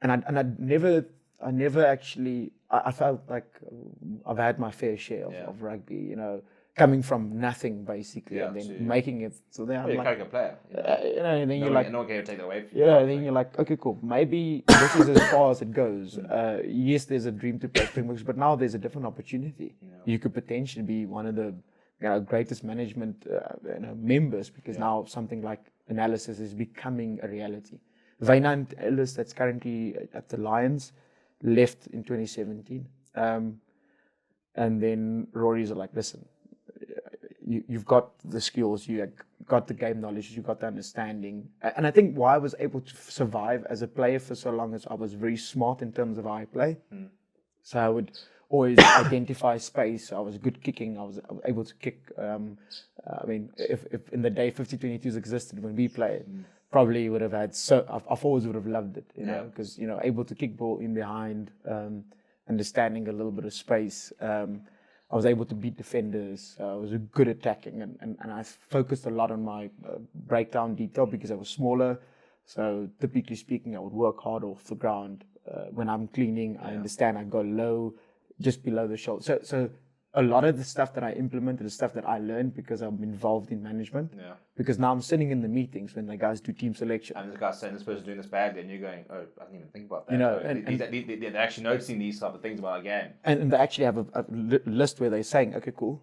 and I never actually I felt like I've had my fair share of rugby, coming from nothing basically, and then making it. So then I'm like a player, and then you're like, no one can take that away from you. And then you're like, okay, cool. Maybe this is as far as it goes. Yes, there's a dream to play Springboks, but now there's a different opportunity. You could potentially be one of the greatest management members, because now something like analysis is becoming a reality. Wynand Ellis, that's currently at the Lions, left in 2017, and then Rory's like, listen. You've got the skills, you got the game knowledge, you got the understanding. And I think why I was able to survive as a player for so long is I was very smart in terms of how I play. So I would always identify space. I was good kicking. I was able to kick. I mean, if in the day 50-22s existed when we played, probably would have had. So I've always would have loved it, because able to kick ball in behind, understanding a little bit of space. I was able to beat defenders. I was good attacking, and I focused a lot on my breakdown detail because I was smaller. So typically speaking, I would work hard off the ground. When I'm cleaning, I understand I go low, just below the shoulder. So a lot of the stuff that I implemented is stuff that I learned because I'm involved in management. Yeah. Because now I'm sitting in the meetings when the guys do team selection. And this guy's saying this person's doing this badly, and you're going, oh, I didn't even think about that. They're actually noticing these type of things about a game. And they actually have a list where they're saying, okay, cool.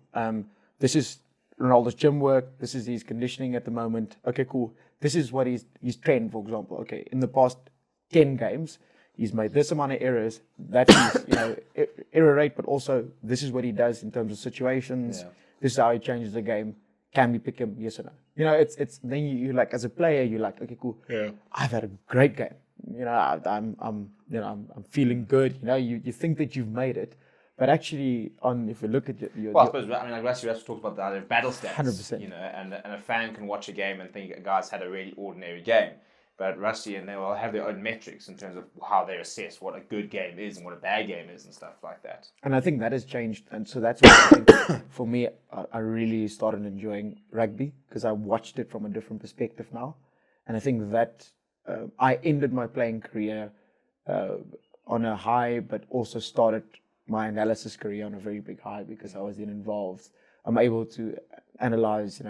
This is Ronaldo's gym work. This is his conditioning at the moment. Okay, cool. This is what he's trained, for example. Okay, in the past 10 games, he's made this amount of errors. That's his, error rate, but also this is what he does in terms of situations. Yeah. This is how he changes the game. Can we pick him? Yes or no? It's then you like as a player, you're like, okay, cool. Yeah. I've had a great game. I'm feeling good. You think that you've made it, but actually, if you look at your I suppose like Rusty talked about the battle stats. 100%. And a fan can watch a game and think a guy's had a really ordinary game. But Rusty and they will have their own metrics in terms of how they assess what a good game is and what a bad game is and stuff like that. And I think that has changed. And so that's what I think for me, I really started enjoying rugby because I watched it from a different perspective now. And I think that I ended my playing career on a high, but also started my analysis career on a very big high because I was then involved. I'm able to analyze,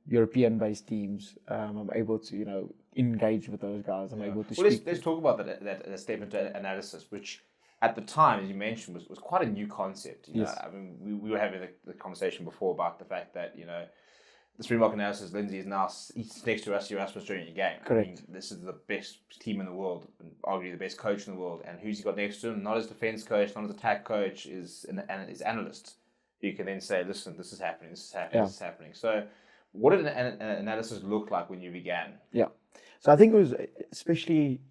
European-based teams. I'm able to, engage with those guys. I'm able to speak. Let's talk about that step into analysis, which at the time, as you mentioned, was quite a new concept. Yes. I mean, we were having the conversation before about the fact that, the Springbok analysis, Lindsay is now next to Rusty Erasmus during your game. Correct. I mean, this is the best team in the world, and arguably the best coach in the world. And who's he got next to him? Not his defense coach, not his attack coach, is Analyst. You can then say, listen, this is happening, this is happening, this is happening. So what did an analysis look like when you began? Yeah. So I think it was especially,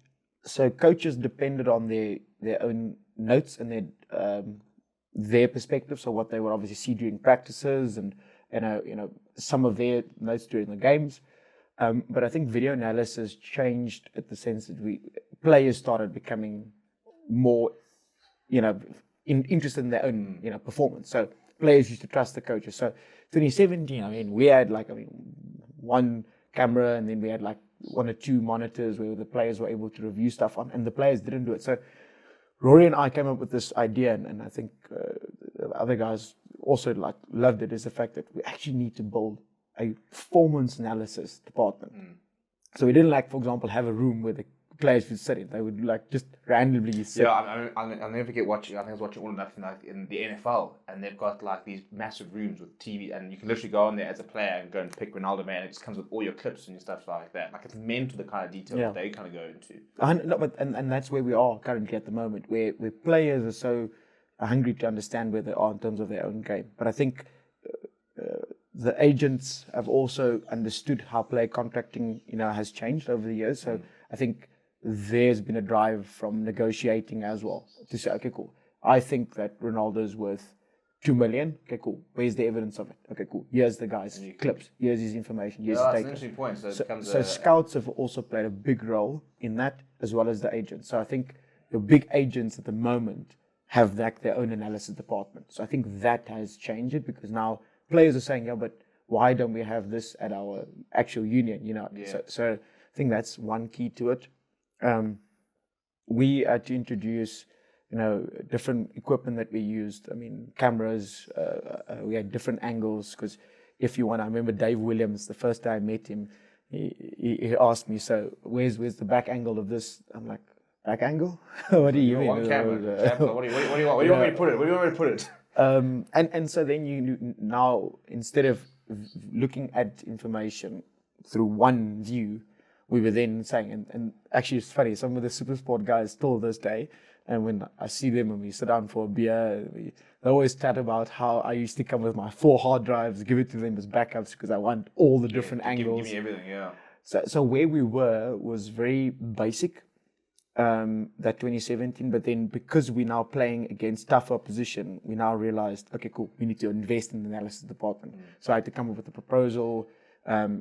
so coaches depended on their own notes and their perspective. So what they would obviously see during practices and, some of their notes during the games. But I think video analysis changed at the sense that players started becoming more, interested in their own, performance. So players used to trust the coaches. So 2017, we had one camera and then we had one or two monitors where the players were able to review stuff on, and the players didn't do it. So Rory and I came up with this idea, and I think the other guys also loved it, is the fact that we actually need to build a performance analysis department. So we didn't for example, have a room where the players would sit in. They would just randomly sit. Yeah, I'll never forget watching. I think I was watching All or Nothing in the NFL, and they've got these massive rooms with TV, and you can literally go on there as a player and go and pick Renaldo Meyer, and it just comes with all your clips and stuff like that. It's meant to the kind of detail that they kind of go into. And that's where we are currently at the moment, where players are so hungry to understand where they are in terms of their own game. But I think the agents have also understood how player contracting, has changed over the years. So I think there's been a drive from negotiating as well to say, okay, cool. I think that Ronaldo's worth 2 million. Okay, cool. Where's the evidence of it? Okay, cool. Here's the guy's clips. Here's his information. Here's his that's data. an interesting point. So, it becomes So scouts have also played a big role in that, as well as the agents. So I think the big agents at the moment have their own analysis department. So I think that has changed it, because now players are saying, yeah, but why don't we have this at our actual union? You know. Yeah. So I think that's one key to it. We had to introduce, different equipment that we used. I mean, cameras. We had different angles, because if you want, I remember Dave Williams. The first time I met him, he asked me, "So where's the back angle of this?" I'm like, "Back angle? What do you mean?" One camera. What do you want? Where do you want me to put it? Where do you want me to put it? And so then you now, instead of looking at information through one view, we were then saying, and actually it's funny, some of the super sport guys still this day, and when I see them and we sit down for a beer, they always chat about how I used to come with my 4 hard drives, give it to them as backups, because I want all the different angles. Give me everything, yeah. So where we were was very basic, that 2017, but then because we're now playing against tough opposition, we now realized, okay, cool, we need to invest in the analysis department. So I had to come up with a proposal,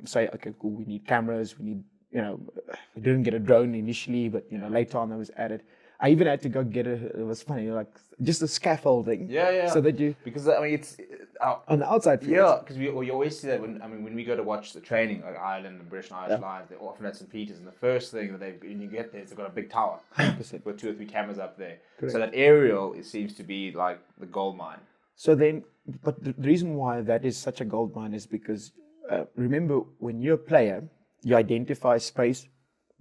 say, okay, cool, we need cameras, we need, we didn't get a drone initially, but later on that was added. I even had to go get it was funny, like just a scaffolding. Yeah. So that because I mean it's on the outside field. Yeah, because you always see that when we go to watch the training, like Ireland and British and Irish Lions, they're often at St. Peter's, and the first thing that when you get there is they've got a big tower 100%. with 2 or 3 cameras up there. Correct. So that aerial, it seems to be like the gold mine. So then, but the reason why that is such a gold mine is because remember, when you're a player, you identify space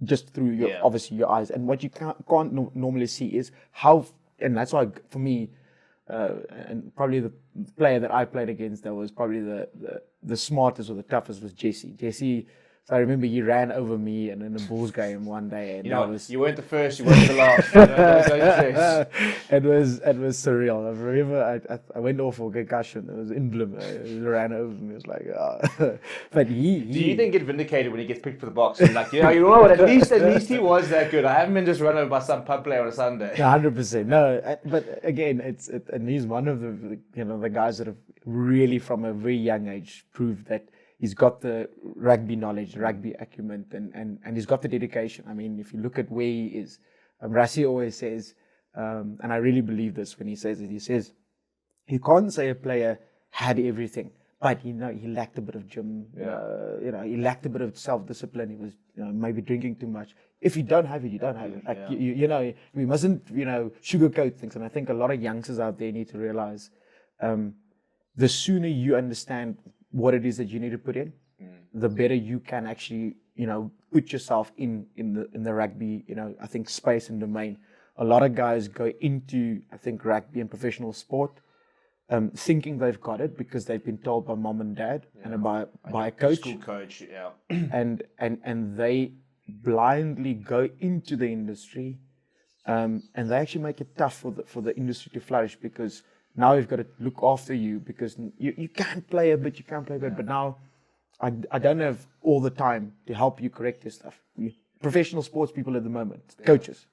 just through your obviously your eyes, and what you can't normally see is how, and that's why for me, and probably the player that I played against that was probably the smartest or the toughest was Jesse. So I remember he ran over me and in a Bulls game one day, and you weren't the first, you weren't the last. It was surreal. I remember I went off for concussion. It was in Bloom. He ran over me. It was like, but Do you then get vindicated when he gets picked for the box? You're like, you know what? At least he was that good. I haven't been just run over by some pub player on a Sunday. 100%. No, but again, and he's one of the guys that have really from a very young age proved that he's got the rugby knowledge, rugby acumen, and he's got the dedication. I mean, if you look at where he is, Rassi always says, and I really believe this when he says it, he says, you can't say a player had everything, but he lacked a bit of gym, he lacked a bit of self-discipline. He was maybe drinking too much. If you don't have it, you don't have it. Like, we mustn't, sugarcoat things. And I think a lot of youngsters out there need to realize the sooner you understand what it is that you need to put in, the better you can actually, put yourself in the rugby, I think space and domain. A lot of guys go into, I think, rugby and professional sport, thinking they've got it because they've been told by mom and dad and by a coach. School coach, yeah. And they blindly go into the industry, and they actually make it tough for the industry to flourish, because now you've got to look after you, because you can't play a bit, you can't play a bit. But now I don't have all the time to help you correct your stuff. Professional sports people at the moment, coaches,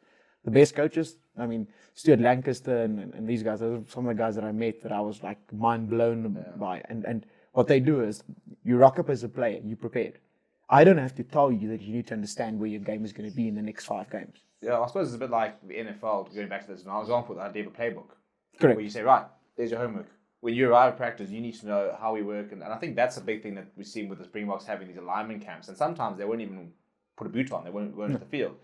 the best coaches. I mean, Stuart Lancaster and these guys, those are some of the guys that I met that I was like mind blown by. And what they do is you rock up as a player, you prepared. I don't have to tell you that you need to understand where your game is going to be in the next 5 games. Yeah, I suppose it's a bit like the NFL, going back to this example, the idea of a playbook. Correct. Where you say, right, there's your homework. When you arrive at practice, you need to know how we work. And I think that's a big thing that we've seen with the Springboks having these alignment camps. And sometimes they won't even put a boot on. They won't go into the field.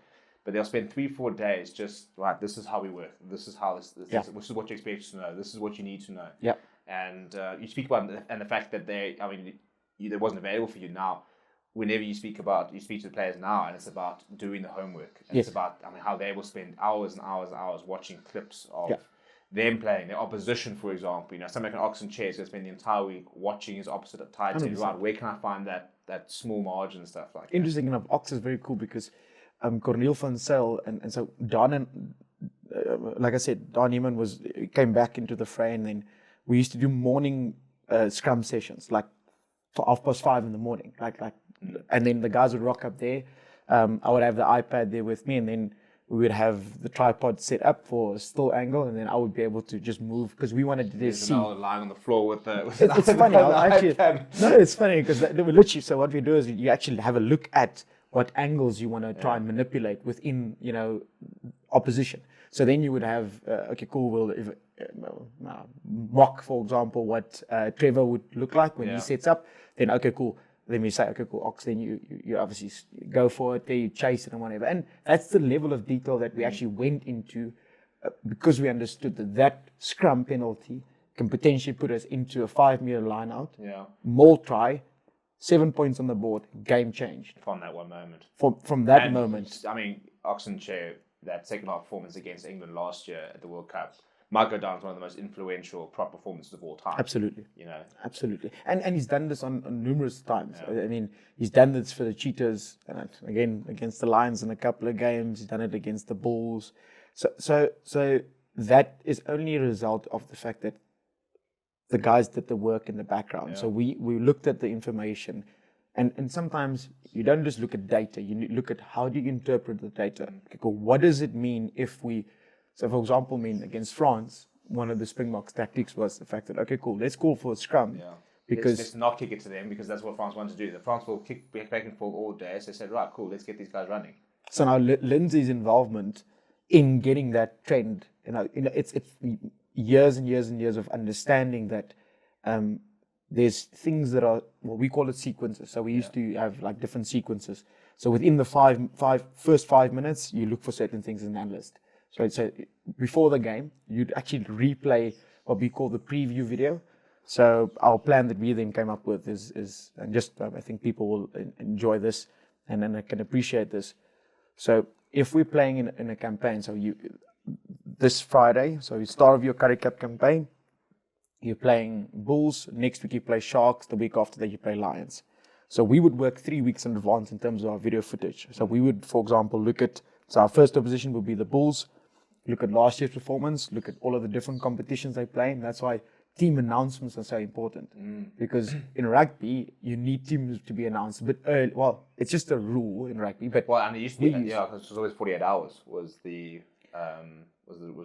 But they'll spend 3-4 days just, right, this is how we work. This is how this is what you expect to know. This is what you need to know. Yeah. And you speak about the fact that it wasn't available for you now. Whenever you speak to the players now, and it's about doing the homework. And it's about, how they will spend hours and hours and hours watching clips of them playing, their opposition, for example. Something like an Oxen Chair is going to spend the entire week watching his opposite at tight end. Right, where can I find that small margin and stuff like that? Interesting enough, Ox is very cool because Cornel van Zyl and so Don and like I said, Don Neiman came back into the fray, and then we used to do morning scrum sessions, like for 5:30 in the morning, like, and then the guys would rock up there. I would have the iPad there with me, and then we would have the tripod set up for a still angle, and then I would be able to just move because we wanted to see. Lying on the floor with the. It's funny. It's funny because they were literally. So what we do is you actually have a look at what angles you want to try and manipulate within, opposition. So then you would have, okay, cool. We'll mock, for example, what Trevor would look like when he sets up. Then okay, cool. Then we say, okay, cool, Ox, then you obviously go for it, there you chase it and whatever. And that's the level of detail that we actually went into because we understood that scrum penalty can potentially put us into a 5-meter line out, maul try, 7 points on the board, game changed. From that one moment. From that moment. I mean, Oxenshire, that second half performance against England last year at the World Cup, might go down as one of the most influential prop performances of all time. Absolutely. Absolutely. And he's done this on numerous times. Yeah. I mean, he's done this for the Cheetahs, and again, against the Lions in a couple of games. He's done it against the Bulls. So that is only a result of the fact that the guys did the work in the background. Yeah. So we looked at the information, and sometimes you don't just look at data. You look at how do you interpret the data. Okay, cool. What does it mean if we... So, for example, against France, one of the Springboks tactics was the fact that, okay, cool, let's call for a scrum. Yeah. Because let's not kick it to them because that's what France wanted to do. The France will kick back and forth all day. So they said, right, cool, let's get these guys running. So now Lindsay's involvement in getting that trend, it's years and years and years of understanding that there's things that are, well, we call it sequences. So we used to have like different sequences. So within the first 5 minutes, you look for certain things as an analyst. So before the game, you'd actually replay what we call the preview video. So our plan that we then came up with is and just I think people will enjoy this and then I can appreciate this. So if we're playing in a campaign, so this Friday, so you start of your Currie Cup campaign, you're playing Bulls. Next week you play Sharks. The week after that you play Lions. So we would work 3 weeks in advance in terms of our video footage. So we would, for example, so our first opposition would be the Bulls. Look at last year's performance, look at all of the different competitions they play, and that's why team announcements are so important. Because in rugby, you need teams to be announced a bit early. Well, it's just a rule in rugby. But and it used to be, because it was always 48 hours was the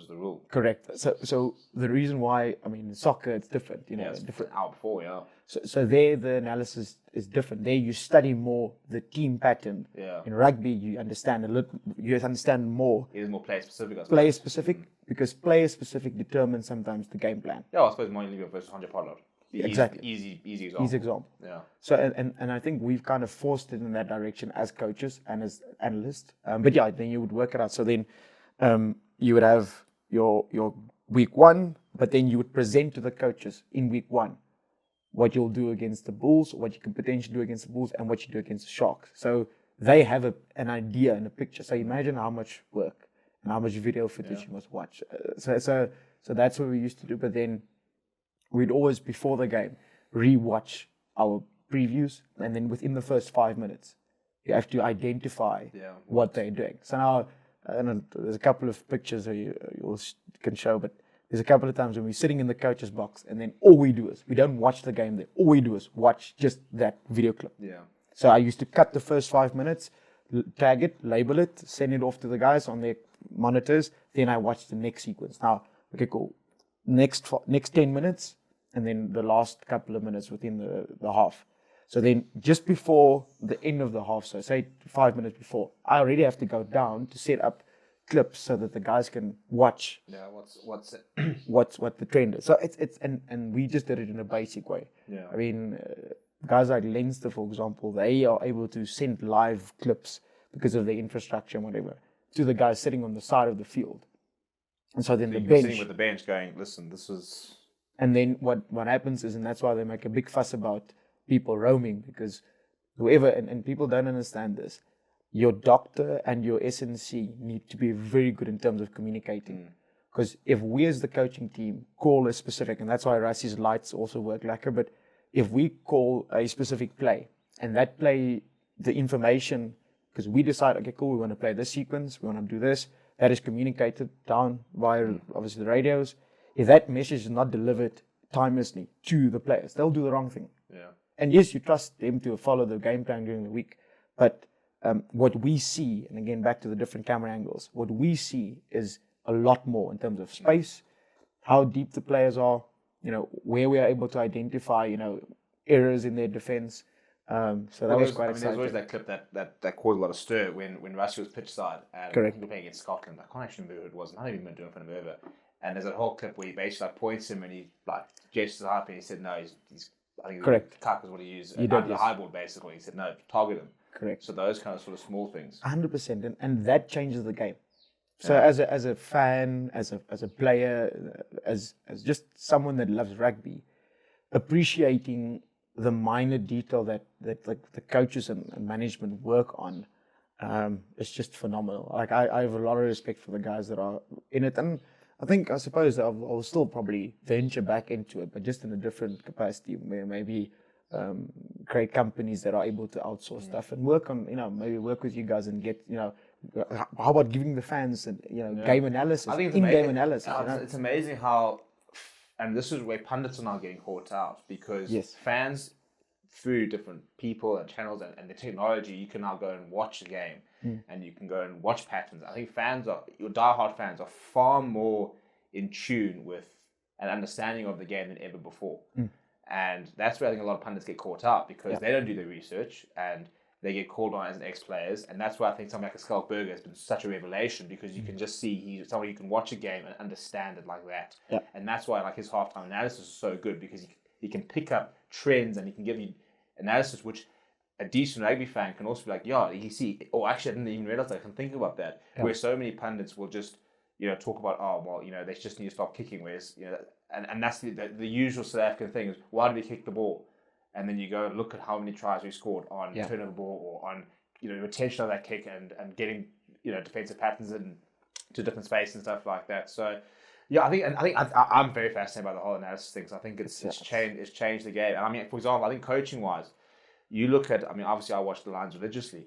rule. Correct. So the reason why, in soccer, it's different. It's different hour before, So there, the analysis is different. There, you study more the team pattern. Yeah. In rugby, you understand more. It is more player specific. Player specific, because player specific determines sometimes the game plan. Yeah, I suppose Moynihan versus 100 Pollard. Exactly. Easy example. Easy example. Yeah. So and I think we've kind of forced it in that direction as coaches and as analysts. But yeah, then you would work it out. So then you would have your week one, but then you would present to the coaches in week one what you'll do against the Bulls, what you can potentially do against the Bulls, and what you do against the Sharks. So they have an idea and a picture. So imagine how much work and how much video footage you must watch. So that's what we used to do. But then we'd always, before the game, re-watch our previews, and then within the first 5 minutes, you have to identify what they're doing. So now, there's a couple of pictures that you can show, but there's a couple of times when we're sitting in the coach's box, and then all we do is, we don't watch the game there. All we do is watch just that video clip. Yeah. So I used to cut the first 5 minutes, tag it, label it, send it off to the guys on their monitors. Then I watch the next sequence. Now, okay, cool. Next 10 minutes, and then the last couple of minutes within the half. So then just before the end of the half, so say 5 minutes before, I already have to go down to set up clips so that the guys can watch what the trend is. So it's and we just did it in a basic way. Yeah. Guys like Leinster, for example, they are able to send live clips because of their infrastructure and whatever to the guys sitting on the side of the field. And so then the bench, sitting with the bench going, listen, this is. And then what happens is, and that's why they make a big fuss about people roaming, because whoever, and people don't understand this, your doctor and your SNC need to be very good in terms of communicating. Because if we as the coaching team call a specific, and that's why Rassi's lights also work lacquer, but if we call a specific play, and that play, the information, because we decide, okay, cool, we want to play this sequence, we want to do this, that is communicated down via, obviously, the radios. If that message is not delivered timelessly to the players, they'll do the wrong thing. Yeah. And yes, you trust them to follow the game plan during the week, but what we see, and again back to the different camera angles, what we see is a lot more in terms of space, how deep the players are, where we are able to identify, errors in their defense. So that was quite exciting. There's always that clip that caused a lot of stir when Russia was pitch side and Correct. we were playing against Scotland. I can't actually remember who it was. Not even been doing it for him over. And there's a whole clip where he basically points him and he gestures up and he said no, he's I think correct. Cup is what he used. He did, the yes. high ball basically. He said no, target him. Correct. So those kind of sort of small things. 100%, and that changes the game. So as a fan, as a player, as just someone that loves rugby, appreciating the minor detail that like the coaches and management work on, it's just phenomenal. Like I have a lot of respect for the guys that are in it, and I suppose I'll still probably venture back into it, but just in a different capacity, where maybe create companies that are able to outsource stuff and work on, maybe work with you guys and get, how about giving the fans, game analysis, I think in-game analysis. It's amazing how, and this is where pundits are now getting caught out because fans, through different people and channels and the technology, you can now go and watch the game and you can go and watch patterns. I think your diehard fans are far more in tune with an understanding of the game than ever before. And that's where I think a lot of pundits get caught out because they don't do their research and they get called on as an ex-players. And that's why I think something like a Skalkberger has been such a revelation because you can just see he's someone you can watch a game and understand it like that. And that's why like his halftime analysis is so good because he can pick up trends and he can give you analysis which a decent rugby fan can also be like, you see, or actually I didn't even realize I can think about that. Where so many pundits will just, talk about, they just need to stop kicking, whereas, and that's the usual South African thing is, why did we kick the ball? And then you go and look at how many tries we scored on turn of the ball or on, retention of that kick and getting, defensive patterns into different space and stuff like that. So, I think I'm very fascinated by the whole analysis thing. So I think it's changed the game. And I mean, for example, I think coaching wise, you look at, obviously I watch the Lions religiously,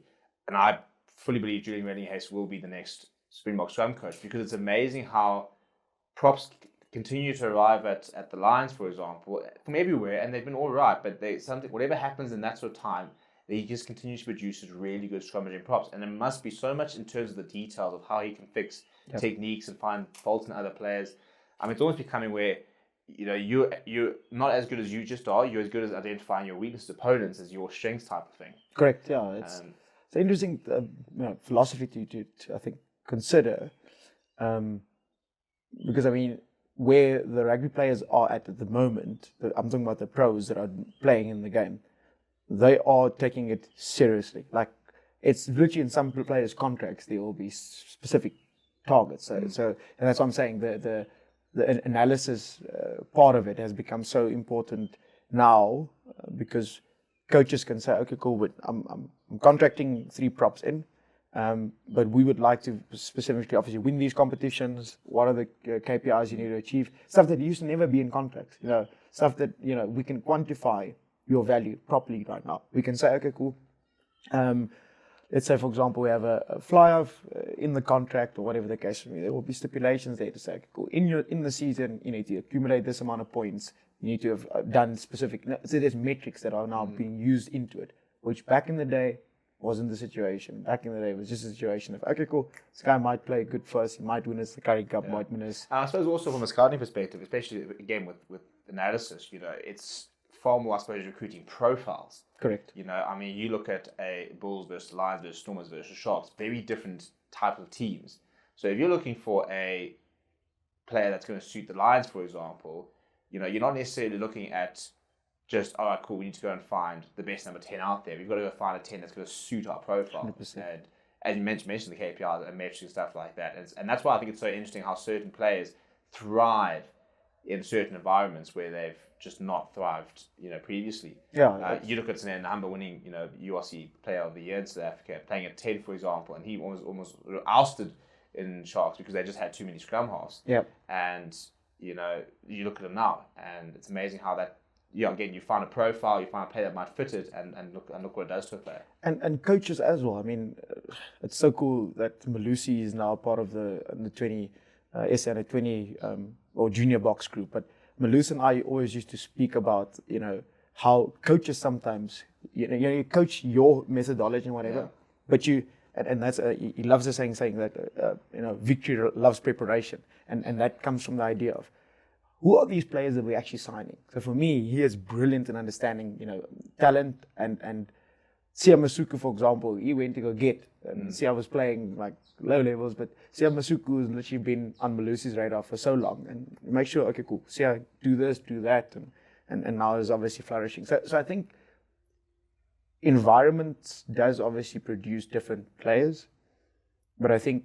and I fully believe Julian Redding-Hayes will be the next Springbok scrum coach because it's amazing how props continue to arrive at the Lions, for example, from everywhere, and they've been all right, but whatever happens in that sort of time, he just continues to produce really good scrummaging props, and it must be so much in terms of the details of how he can fix techniques and find faults in other players. It's almost becoming where you're not as good as you just are. You're as good as identifying your weaknesses, opponents, as your strengths type of thing. Correct. Yeah, it's an interesting philosophy to I think consider, because where the rugby players are at the moment, I'm talking about the pros that are playing in the game, they are taking it seriously. Like it's literally in some players' contracts there will be specific targets. So and that's what I'm saying. The analysis part of it has become so important now because coaches can say, okay, cool, but I'm contracting 3 props in, but we would like to specifically, obviously, win these competitions. What are the KPIs you need to achieve? Stuff that used to never be in contracts. Stuff that we can quantify your value properly right now. We can say, okay, cool. Let's say, for example, we have a fly-off in the contract or whatever the case may be. There will be stipulations there to say, okay, cool. In the season, you need to accumulate this amount of points. You need to have done specific. So there's metrics that are now being used into it, which back in the day wasn't the situation. Back in the day, it was just a situation of, okay, cool, this guy might play good first. He might win us the Currie Cup, might win us. And I suppose also from a scouting perspective, especially again with analysis, it's far more, I suppose, recruiting profiles. Correct. You look at a Bulls versus Lions versus Stormers versus Sharks, very different type of teams. So if you're looking for a player that's going to suit the Lions, for example, you're not necessarily looking at just, all right, cool, we need to go and find the best number 10 out there. We've got to go find a 10 that's going to suit our profile. 100%. And as you mentioned the KPIs and metrics and stuff like that. And that's why I think it's so interesting how certain players thrive in certain environments where they've just not thrived, previously. Yeah. You look at Sinan Nahamba winning, URC Player of the Year in South Africa, playing at 10, for example, and he was almost ousted in Sharks because they just had too many scrum halves. Yeah. And, you look at him now, and it's amazing how that, again, you find a profile, you find a player that might fit it, and look what it does to a player. And coaches as well. It's so cool that Malusi is now part of the 20 SA and 20 or junior box group. But Malusi and I always used to speak about how coaches sometimes you coach your methodology and whatever, but and that's he loves the saying that victory loves preparation, and that comes from the idea of who are these players that we're actually signing. So for me, he is brilliant in understanding talent and Sia Masuku, for example, he went to go get, and Sia was playing like low levels, but Sia Masuku has literally been on Malusi's radar for so long, and make sure, okay, cool, Sia, do this, do that, and now is obviously flourishing. So I think environment does obviously produce different players, but I think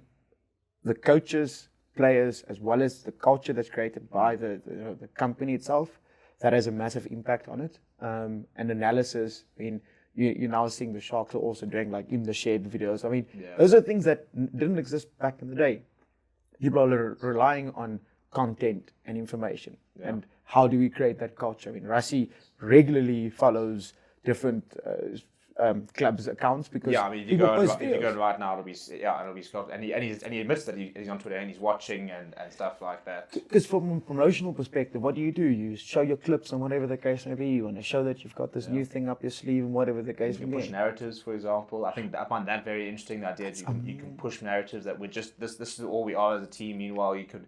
the coaches, players, as well as the culture that's created by the company itself, that has a massive impact on it. And analysis, I mean, you're now seeing the Sharks are also doing like in the shared videos. I mean, those are things that didn't exist back in the day. People are relying on content and information. And how do we create that culture? I mean, Rassi regularly follows different clubs' accounts because if you go on right now, it'll be Scott, and he admits that he's on Twitter and he's watching and stuff like that. Because from a promotional perspective, what do? You show your clips and whatever the case may be. You want to show that you've got this new thing up your sleeve and whatever the case may be. You can push narratives, for example. I find that very interesting. The idea that you can push narratives that we're just this is all we are as a team. Meanwhile, you could,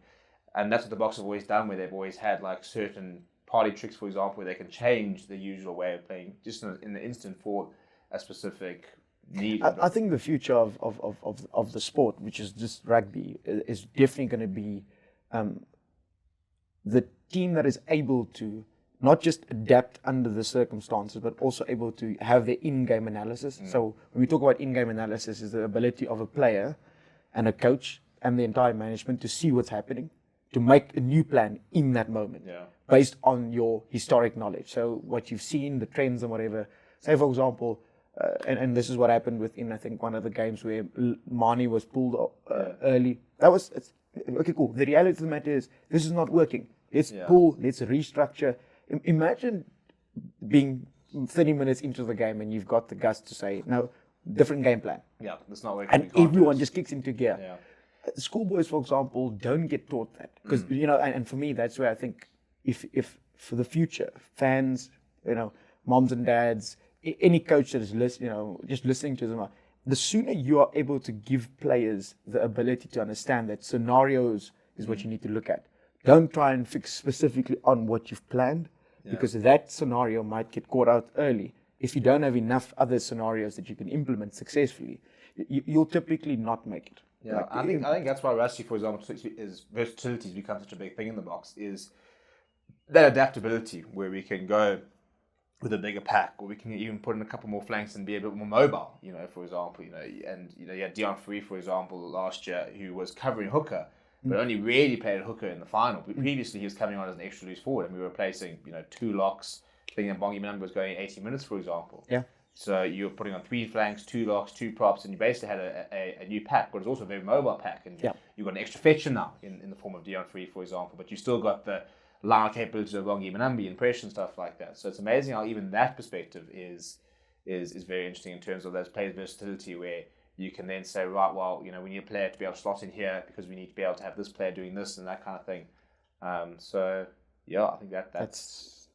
and that's what the Boks have always done, where they've always had like certain party tricks, for example, where they can change the usual way of playing just in the instant for a specific need. I think the future of the sport, which is just rugby, is definitely going to be the team that is able to not just adapt under the circumstances, but also able to have their in-game analysis. So when we talk about in-game analysis, is the ability of a player and a coach and the entire management to see what's happening, to make a new plan in that moment, based on your historic knowledge. So what you've seen, the trends and whatever. Say, for example, and this is what happened within, I think, one of the games where Mani was pulled early. Okay, cool. The reality of the matter is, this is not working. Let's pull, let's restructure. Imagine being 30 minutes into the game and you've got the guts to say, no, different game plan. Yeah, that's not working. And everyone just kicks into gear. Yeah. Schoolboys, for example, don't get taught that. Because, and for me, that's where I think if for the future, fans, moms and dads, any coach that is just listening to them, the sooner you are able to give players the ability to understand that scenarios is what you need to look at. Don't try and fix specifically on what you've planned, because that scenario might get caught out early. If you don't have enough other scenarios that you can implement successfully, you'll typically not make it. Yeah, I think that's why Rassi, for example, is versatility has become such a big thing in the Boks, is that adaptability where we can go with a bigger pack, or we can even put in a couple more flanks and be a bit more mobile, for example, and you had Dion Free, for example, last year, who was covering hooker, but only really played hooker in the final. But previously, he was coming on as an extra loose forward, and we were replacing, 2 locks. I think Bongi Manamba was going 80 minutes, for example. Yeah. So you were putting on 3 flanks, 2 locks, 2 props, and you basically had a new pack, but it's also a very mobile pack. And you've got an extra fetcher now in the form of Dion Free, for example, but you still got the line capabilities of Bongi Manamba and pressure and stuff like that. So it's amazing how even that perspective is very interesting in terms of those players' versatility, where you can then say, right, well, we need a player to be able to slot in here because we need to be able to have this player doing this and that kind of thing. I think that's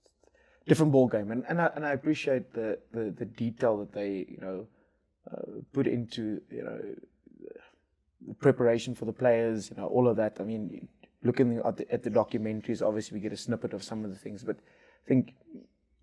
different ball game, and I appreciate the detail that they put into the preparation for the players, all of that. I mean, looking at the documentaries, obviously we get a snippet of some of the things, but I think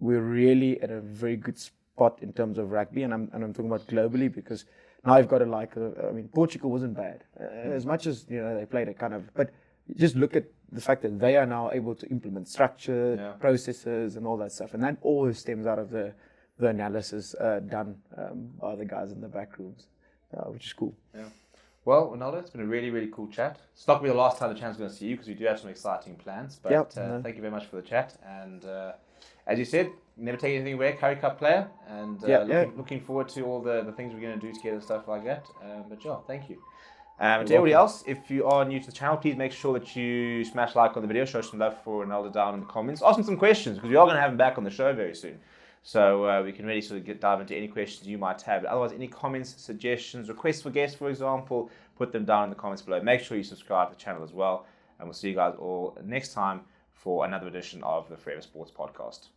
we're really at a very good spot in terms of rugby, and I'm talking about globally, because now I've got to Portugal wasn't bad as much as they played a kind of, but just look at the fact that they are now able to implement structure, processes, and all that stuff, and that always stems out of the analysis done by the guys in the back rooms, which is cool. Yeah. Well, Renaldo, it's been a really, really cool chat. It's not going to be the last time the channel's going to see you, because we do have some exciting plans. But thank you very much for the chat. And as you said, never take anything away, Currie Cup player. And looking forward to all the things we're going to do together and stuff like that. Thank you. To everybody else, if you are new to the channel, please make sure that you smash like on the video, show some love for Renaldo down in the comments. Ask him some questions, because we are going to have him back on the show very soon. So we can really sort of dive into any questions you might have. Otherwise, any comments, suggestions, requests for guests, for example, put them down in the comments below. Make sure you subscribe to the channel as well. And we'll see you guys all next time for another edition of the Forever Sports Podcast.